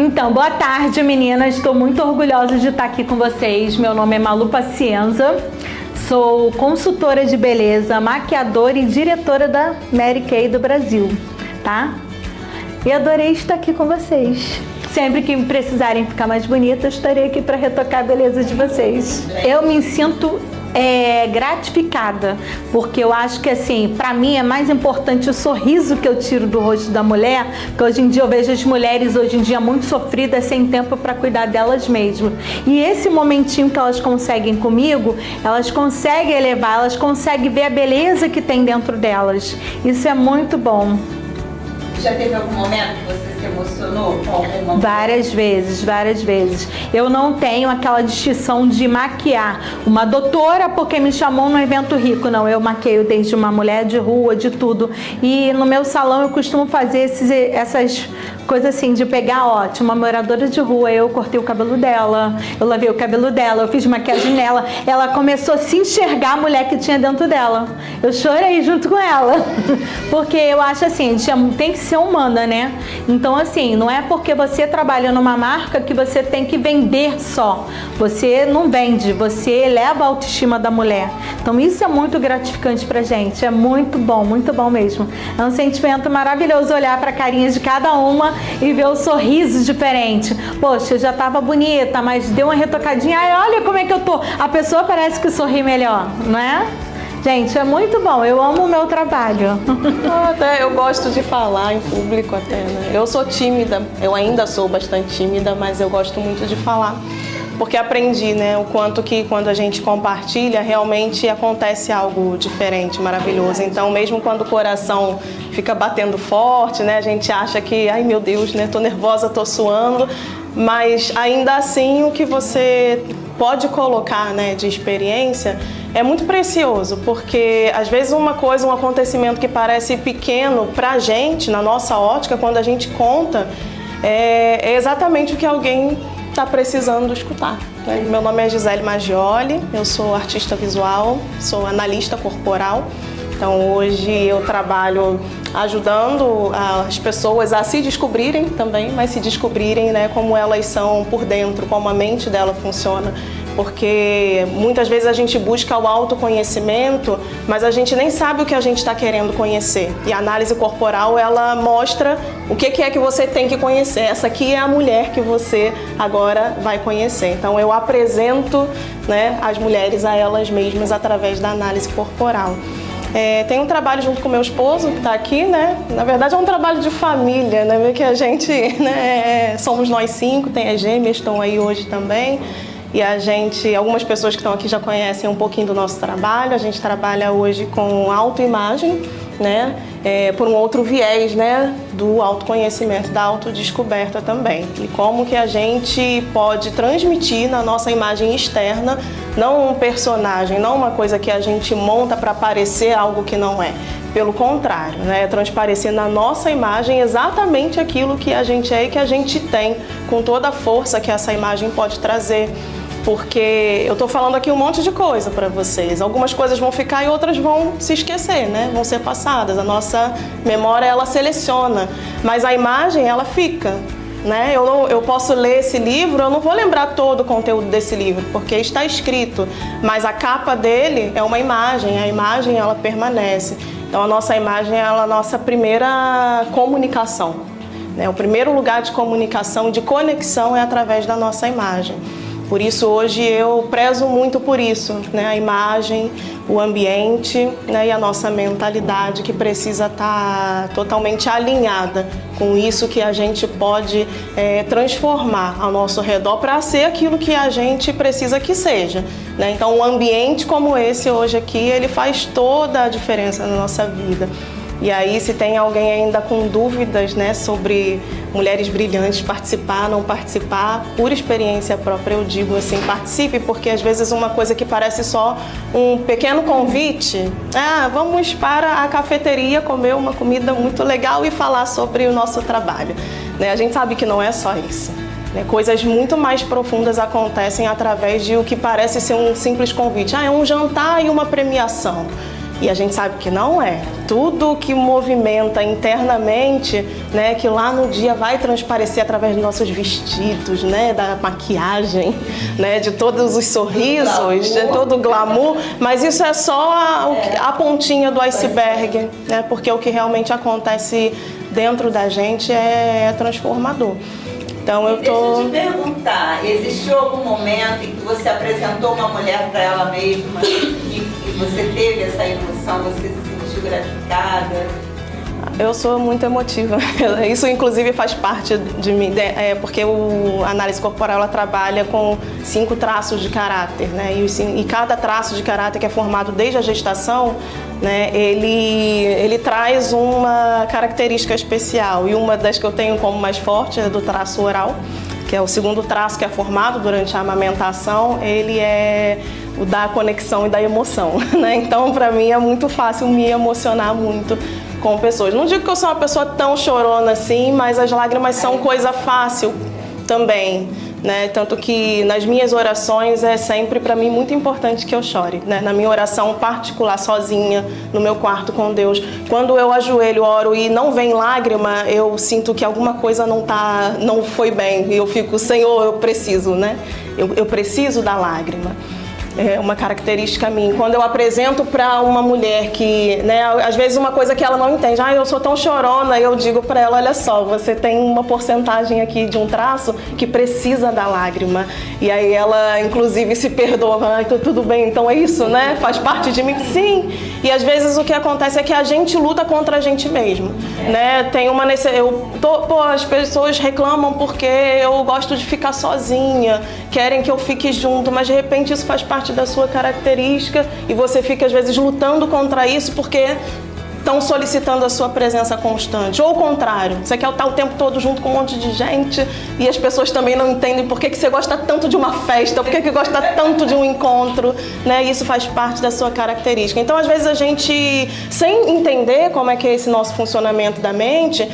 Então, boa tarde, meninas. Estou muito orgulhosa de estar aqui com vocês. Meu nome é Malu Pacienza. Sou consultora de beleza, maquiadora e diretora da Mary Kay do Brasil, tá? E adorei estar aqui com vocês. Sempre que precisarem ficar mais bonita, eu estarei aqui para retocar a beleza de vocês. Eu me sinto gratificada, porque eu acho que, assim, para mim é mais importante o sorriso que eu tiro do rosto da mulher, porque hoje em dia eu vejo as mulheres hoje em dia muito sofridas, sem tempo para cuidar delas mesmas. E esse momentinho que elas conseguem comigo, elas conseguem elevar, elas conseguem ver a beleza que tem dentro delas. Isso é muito bom. Já teve algum momento que você se emocionou com alguma? Várias vezes, várias vezes. Eu não tenho aquela distinção de maquiar uma doutora porque me chamou num evento rico. Não, eu maqueio desde uma mulher de rua, de tudo. E no meu salão eu costumo fazer essas coisas assim, de pegar, ó, tinha uma moradora de rua, eu cortei o cabelo dela, eu lavei o cabelo dela, eu fiz maquiagem nela. Ela começou a se enxergar a mulher que tinha dentro dela. Eu chorei junto com ela. Porque eu acho assim, a gente tem que ser humana, né? Então, assim, não é porque você trabalha numa marca que você tem que vender só. Você não vende, você eleva a autoestima da mulher. Então, isso é muito gratificante pra gente. É muito bom mesmo. É um sentimento maravilhoso olhar pra carinha de cada uma e ver o sorriso diferente. Poxa, eu já tava bonita, mas deu uma retocadinha. Ai, olha como é que eu tô. A pessoa parece que sorri melhor, não é? Gente, é muito bom. Eu amo o meu trabalho. Até eu gosto de falar em público até, né? Eu sou tímida, eu ainda sou bastante tímida, mas eu gosto muito de falar. Porque aprendi, né, o quanto que quando a gente compartilha, realmente acontece algo diferente, maravilhoso. Então, mesmo quando o coração fica batendo forte, né, a gente acha que, ai meu Deus, né, tô nervosa, tô suando, mas ainda assim o que você pode colocar, né, de experiência é muito precioso, porque às vezes uma coisa, um acontecimento que parece pequeno pra gente, na nossa ótica, quando a gente conta, é exatamente o que alguém está precisando escutar. Né? Meu nome é Gisele Maggioli, eu sou artista visual, sou analista corporal. Então hoje eu trabalho ajudando as pessoas a se descobrirem também, mas se descobrirem, né, como elas são por dentro, como a mente dela funciona. Porque muitas vezes a gente busca o autoconhecimento, mas a gente nem sabe o que a gente está querendo conhecer. E a análise corporal, ela mostra o que é que você tem que conhecer. Essa aqui é a mulher que você agora vai conhecer. Então eu apresento, né, as mulheres a elas mesmas através da análise corporal. Tem um trabalho junto com meu esposo, que está aqui, né? Na verdade é um trabalho de família, né? Que a gente, né, somos nós 5, tem as gêmeas, estão aí hoje também. E a gente, algumas pessoas que estão aqui já conhecem um pouquinho do nosso trabalho. A gente trabalha hoje com autoimagem, né? Por um outro viés, né? Do autoconhecimento, da autodescoberta também. E como que a gente pode transmitir na nossa imagem externa, não um personagem, não uma coisa que a gente monta para parecer algo que não é. Pelo contrário, né? Transparecer na nossa imagem exatamente aquilo que a gente é e que a gente tem, com toda a força que essa imagem pode trazer. Porque eu estou falando aqui um monte de coisa para vocês. Algumas coisas vão ficar e outras vão se esquecer, né? Vão ser passadas. A nossa memória, ela seleciona, mas a imagem, ela fica. Né? Eu posso ler esse livro, eu não vou lembrar todo o conteúdo desse livro, porque está escrito, mas a capa dele é uma imagem, a imagem ela permanece. Então a nossa imagem é a nossa primeira comunicação, né? O primeiro lugar de comunicação, de conexão é através da nossa imagem. Por isso hoje eu prezo muito por isso, né? A imagem, o ambiente, né? E a nossa mentalidade que precisa estar totalmente alinhada com isso que a gente pode transformar ao nosso redor para ser aquilo que a gente precisa que seja, né? Então um ambiente como esse hoje aqui, ele faz toda a diferença na nossa vida. E aí, se tem alguém ainda com dúvidas, né, sobre mulheres brilhantes, participar, não participar, por experiência própria eu digo assim, participe, porque às vezes uma coisa que parece só um pequeno convite, vamos para a cafeteria comer uma comida muito legal e falar sobre o nosso trabalho, né? A gente sabe que não é só isso. Coisas muito mais profundas acontecem através de o que parece ser um simples convite. É um jantar e uma premiação. E a gente sabe que não é. Tudo que movimenta internamente, né, que lá no dia vai transparecer através dos nossos vestidos, né, da maquiagem, né, de todos os sorrisos, de todo o glamour, mas isso é só a pontinha do iceberg, né, porque o que realmente acontece dentro da gente é transformador. Então Deixa eu te perguntar, existiu algum momento em que você apresentou uma mulher para ela mesma e você teve essa emoção, você se sentiu gratificada? Eu sou muito emotiva. Isso, inclusive, faz parte de mim, porque a análise corporal ela trabalha com 5 traços de caráter, né? E cada traço de caráter que é formado desde a gestação, né? Ele traz uma característica especial, e uma das que eu tenho como mais forte é do traço oral, que é o segundo traço que é formado durante a amamentação. Ele é o da conexão e da emoção, né? Então, para mim, é muito fácil me emocionar muito com pessoas. Não digo que eu sou uma pessoa tão chorona assim, mas as lágrimas são coisa fácil também, né? Tanto que nas minhas orações é sempre para mim muito importante que eu chore, né? Na minha oração particular, sozinha, no meu quarto com Deus, quando eu ajoelho, oro e não vem lágrima, eu sinto que alguma coisa não foi bem, e eu fico, Senhor, eu preciso, né? Eu preciso da lágrima. É uma característica minha. Quando eu apresento para uma mulher que, né, às vezes uma coisa que ela não entende, eu sou tão chorona, eu digo para ela, olha só, você tem uma porcentagem aqui de um traço que precisa da lágrima. E aí ela, inclusive, se perdoa, tudo bem, então é isso, né? Faz parte de mim? Sim. E às vezes o que acontece é que a gente luta contra a gente mesmo, né? Tem uma as pessoas reclamam porque eu gosto de ficar sozinha, querem que eu fique junto, mas de repente isso faz parte da sua característica e você fica às vezes lutando contra isso porque estão solicitando a sua presença constante. Ou o contrário, você quer estar o tempo todo junto com um monte de gente e as pessoas também não entendem por que você gosta tanto de uma festa, por que gosta tanto de um encontro, né? Isso faz parte da sua característica. Então, às vezes, a gente, sem entender como é que é esse nosso funcionamento da mente,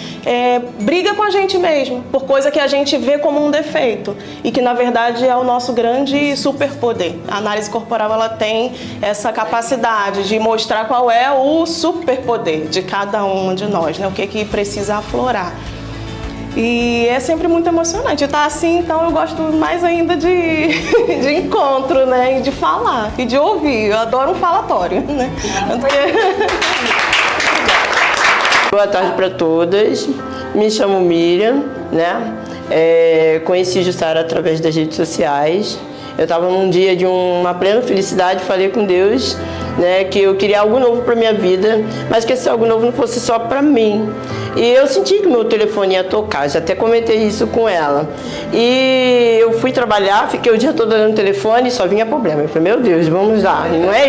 briga com a gente mesmo, por coisa que a gente vê como um defeito e que, na verdade, é o nosso grande superpoder. A análise corporal, ela tem essa capacidade de mostrar qual é o superpoder de cada uma de nós, né? O que precisa aflorar. E é sempre muito emocionante. E tá assim, então eu gosto mais ainda de encontro, né? E de falar, e de ouvir. Eu adoro um falatório, né? Boa tarde para todas. Me chamo Miriam, né? Conheci Jussara através das redes sociais. Eu estava num dia de uma plena felicidade, falei com Deus, né, que eu queria algo novo para minha vida, mas que esse algo novo não fosse só para mim. E eu senti que meu telefone ia tocar, já até comentei isso com ela. E eu fui trabalhar, fiquei o dia todo olhando o telefone e só vinha problema. Eu falei, meu Deus, vamos lá. E não é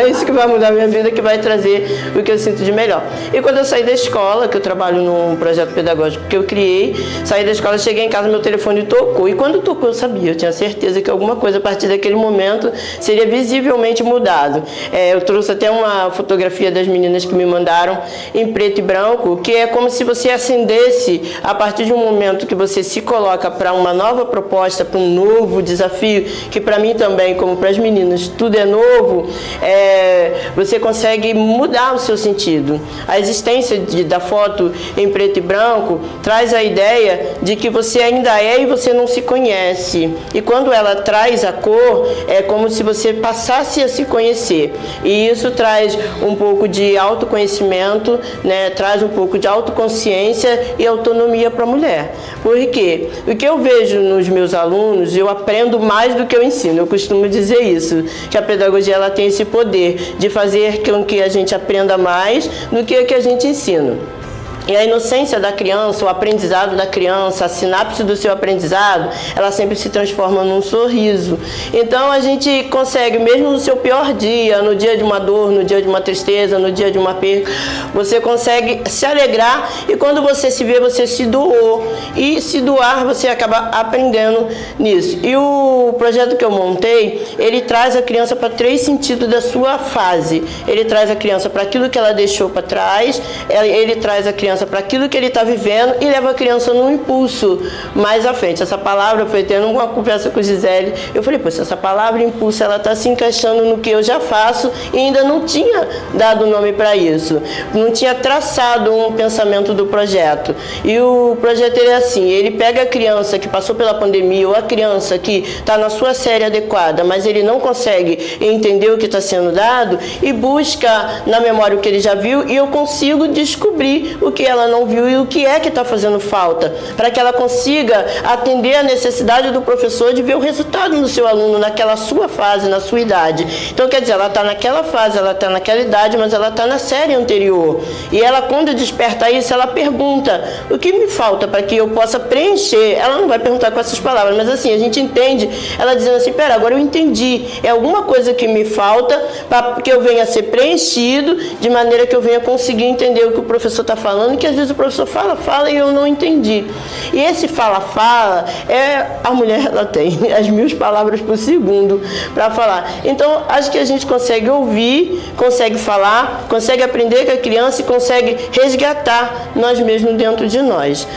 isso que vai mudar a minha vida, que vai trazer o que eu sinto de melhor. E quando eu saí da escola, que eu trabalho num projeto pedagógico que eu criei, saí da escola, cheguei em casa, meu telefone tocou. E quando tocou, eu sabia, eu tinha certeza que alguma coisa a partir daquele momento seria visivelmente mudado. Eu trouxe até uma fotografia das meninas que me mandaram em preto e branco, que é como se você acendesse a partir de um momento que você se coloca para uma nova proposta, para um novo desafio, que para mim também, como para as meninas, tudo é novo, você consegue mudar o seu sentido. A existência da foto em preto e branco traz a ideia de que você ainda é e você não se conhece. E quando ela traz a cor, é como se você passasse a se conhecer. E isso traz um pouco de autoconhecimento, né? Traz um pouco de autoconsciência e autonomia para a mulher. Por quê? O que eu vejo nos meus alunos, eu aprendo mais do que eu ensino. Eu costumo dizer isso, que a pedagogia ela tem esse poder de fazer com que a gente aprenda mais do que a gente ensina. E a inocência da criança, o aprendizado da criança, a sinapse do seu aprendizado, ela sempre se transforma num sorriso. Então a gente consegue, mesmo no seu pior dia, no dia de uma dor, no dia de uma tristeza, no dia de uma perda, você consegue se alegrar e quando você se vê, você se doou. E se doar, você acaba aprendendo nisso. E o projeto que eu montei, ele traz a criança para 3 sentidos da sua fase. Ele traz a criança para aquilo que ela deixou para trás, ele traz a criança para aquilo que ele está vivendo e leva a criança num impulso mais à frente. Essa palavra foi tendo uma conversa com Gisele. Eu falei, poxa, essa palavra impulso, ela está se encaixando no que eu já faço e ainda não tinha dado nome para isso. Não tinha traçado um pensamento do projeto. E o projeto ele é assim, ele pega a criança que passou pela pandemia ou a criança que está na sua série adequada, mas ele não consegue entender o que está sendo dado e busca na memória o que ele já viu e eu consigo descobrir o que que ela não viu e o que é que está fazendo falta, para que ela consiga atender a necessidade do professor de ver o resultado no seu aluno, naquela sua fase, na sua idade. Então, quer dizer, ela está naquela fase, ela está naquela idade, mas ela está na série anterior. E ela, quando desperta isso, ela pergunta, o que me falta para que eu possa preencher? Ela não vai perguntar com essas palavras, mas assim, a gente entende, ela dizendo assim, pera, agora eu entendi, é alguma coisa que me falta para que eu venha a ser preenchido, de maneira que eu venha conseguir entender o que o professor está falando, que às vezes o professor fala e eu não entendi. E esse fala, a mulher, ela tem as 1000 palavras por segundo para falar. Então, acho que a gente consegue ouvir, consegue falar, consegue aprender com a criança e consegue resgatar nós mesmos dentro de nós.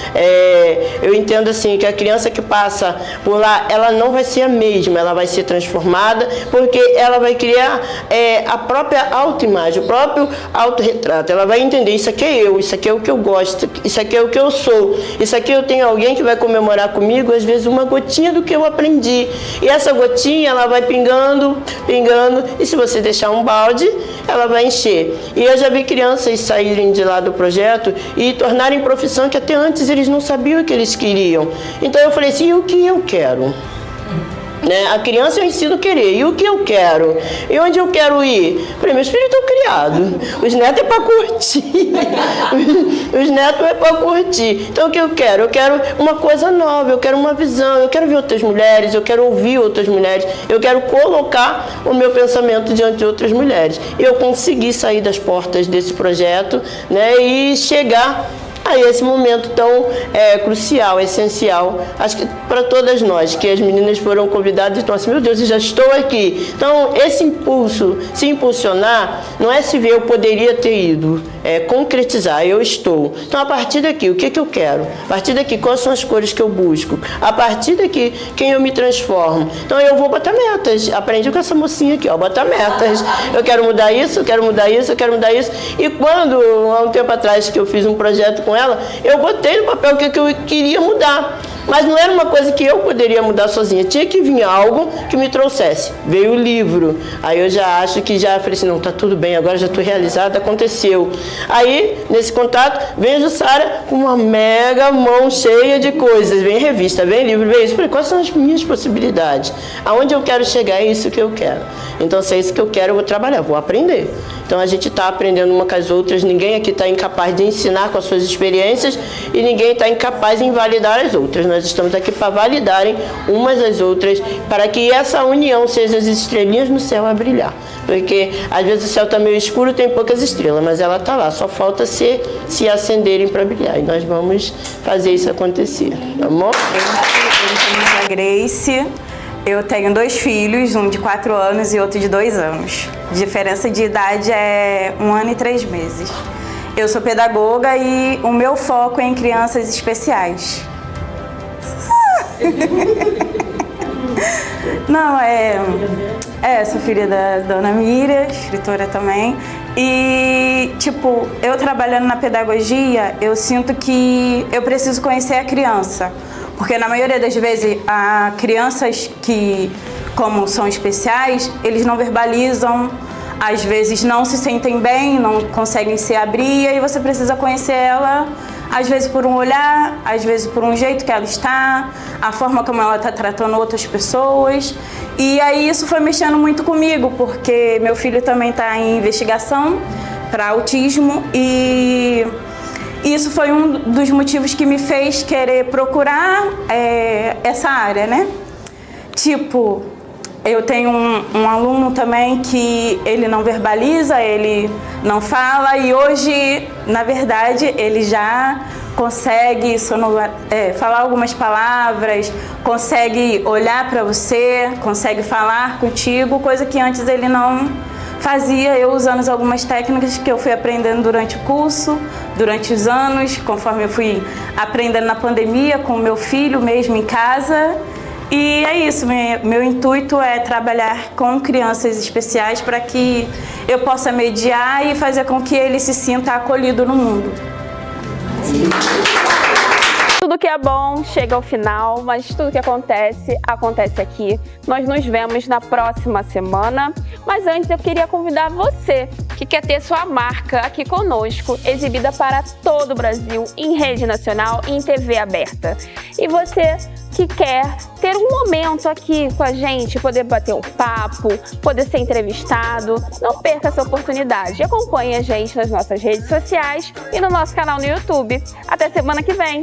Eu entendo assim, que a criança que passa por lá, ela não vai ser a mesma, ela vai ser transformada, porque ela vai criar a própria autoimagem, o próprio autorretrato. Ela vai entender, isso aqui é eu, isso aqui é o que eu gosto, isso aqui é o que eu sou, isso aqui eu tenho alguém que vai comemorar comigo, às vezes uma gotinha do que eu aprendi. E essa gotinha, ela vai pingando, e se você deixar um balde, ela vai encher. E eu já vi crianças saírem de lá do projeto e tornarem profissão que até antes eles não sabiam o que eles queriam. Então eu falei assim, e o que eu quero? A criança eu ensino a querer. E o que eu quero? E onde eu quero ir? Falei, meus filhos estão criados. Os netos é para curtir. Os netos é para curtir. Então o que eu quero? Eu quero uma coisa nova, eu quero uma visão, eu quero ver outras mulheres, eu quero ouvir outras mulheres, eu quero colocar o meu pensamento diante de outras mulheres. E eu consegui sair das portas desse projeto, e chegar a esse momento tão crucial, essencial, acho que para todas nós, que as meninas foram convidadas e estão assim, meu Deus, eu já estou aqui. Então, esse impulso, se impulsionar, não é se ver eu poderia ter ido, é concretizar, eu estou. Então, a partir daqui, o que eu quero? A partir daqui, quais são as cores que eu busco? A partir daqui, quem eu me transformo? Então, eu vou botar metas. Aprendi com essa mocinha aqui, botar metas. Eu quero mudar isso, eu quero mudar isso, eu quero mudar isso. E quando, há um tempo atrás, que eu fiz um projeto com ela, eu botei no papel o que eu queria mudar. Mas não era uma coisa que eu poderia mudar sozinha. Tinha que vir algo que me trouxesse. Veio o livro. Aí eu já acho que já falei assim, não, tá tudo bem, agora já estou realizada, aconteceu. Aí, nesse contato, vem a Jussara com uma mega mão cheia de coisas. Vem revista, vem livro, vem isso. Falei, quais são as minhas possibilidades? Aonde eu quero chegar é isso que eu quero. Então, se é isso que eu quero, eu vou trabalhar, vou aprender. Então, a gente está aprendendo uma com as outras. Ninguém aqui está incapaz de ensinar com as suas experiências e ninguém está incapaz de invalidar as outras. Nós estamos aqui para validarem umas às outras, para que essa união seja as estrelinhas no céu a brilhar. Porque, às vezes, o céu está meio escuro, tem poucas estrelas, mas ela está lá. Só falta se acenderem para brilhar. E nós vamos fazer isso acontecer. Tá bom? Eu sou a Grace. Eu tenho 2 filhos, um de 4 anos e outro de 2 anos. A diferença de idade é 1 ano e 3 meses. Eu sou pedagoga e o meu foco é em crianças especiais. Não, sou filha da dona Miriam, escritora também. E, eu trabalhando na pedagogia, eu sinto que eu preciso conhecer a criança. Porque na maioria das vezes, crianças que, como são especiais, eles não verbalizam, às vezes não se sentem bem, não conseguem se abrir, e aí você precisa conhecer ela, às vezes por um olhar, às vezes por um jeito que ela está, a forma como ela está tratando outras pessoas. E aí isso foi mexendo muito comigo, porque meu filho também está em investigação para autismo e isso foi um dos motivos que me fez querer procurar essa área, né? Eu tenho um aluno também que ele não verbaliza, ele não fala e hoje, na verdade, ele já consegue falar algumas palavras, consegue olhar para você, consegue falar contigo, coisa que antes ele não fazia. Eu usando algumas técnicas que eu fui aprendendo durante o curso, durante os anos, conforme eu fui aprendendo na pandemia com o meu filho mesmo em casa. E é isso, meu intuito é trabalhar com crianças especiais para que eu possa mediar e fazer com que ele se sinta acolhido no mundo. Tudo que é bom chega ao final, mas tudo que acontece aqui. Nós nos vemos na próxima semana, mas antes eu queria convidar você que quer ter sua marca aqui conosco, exibida para todo o Brasil, em rede nacional e em TV aberta. E você que quer ter um momento aqui com a gente, poder bater um papo, poder ser entrevistado, não perca essa oportunidade. Acompanhe a gente nas nossas redes sociais e no nosso canal no YouTube. Até semana que vem!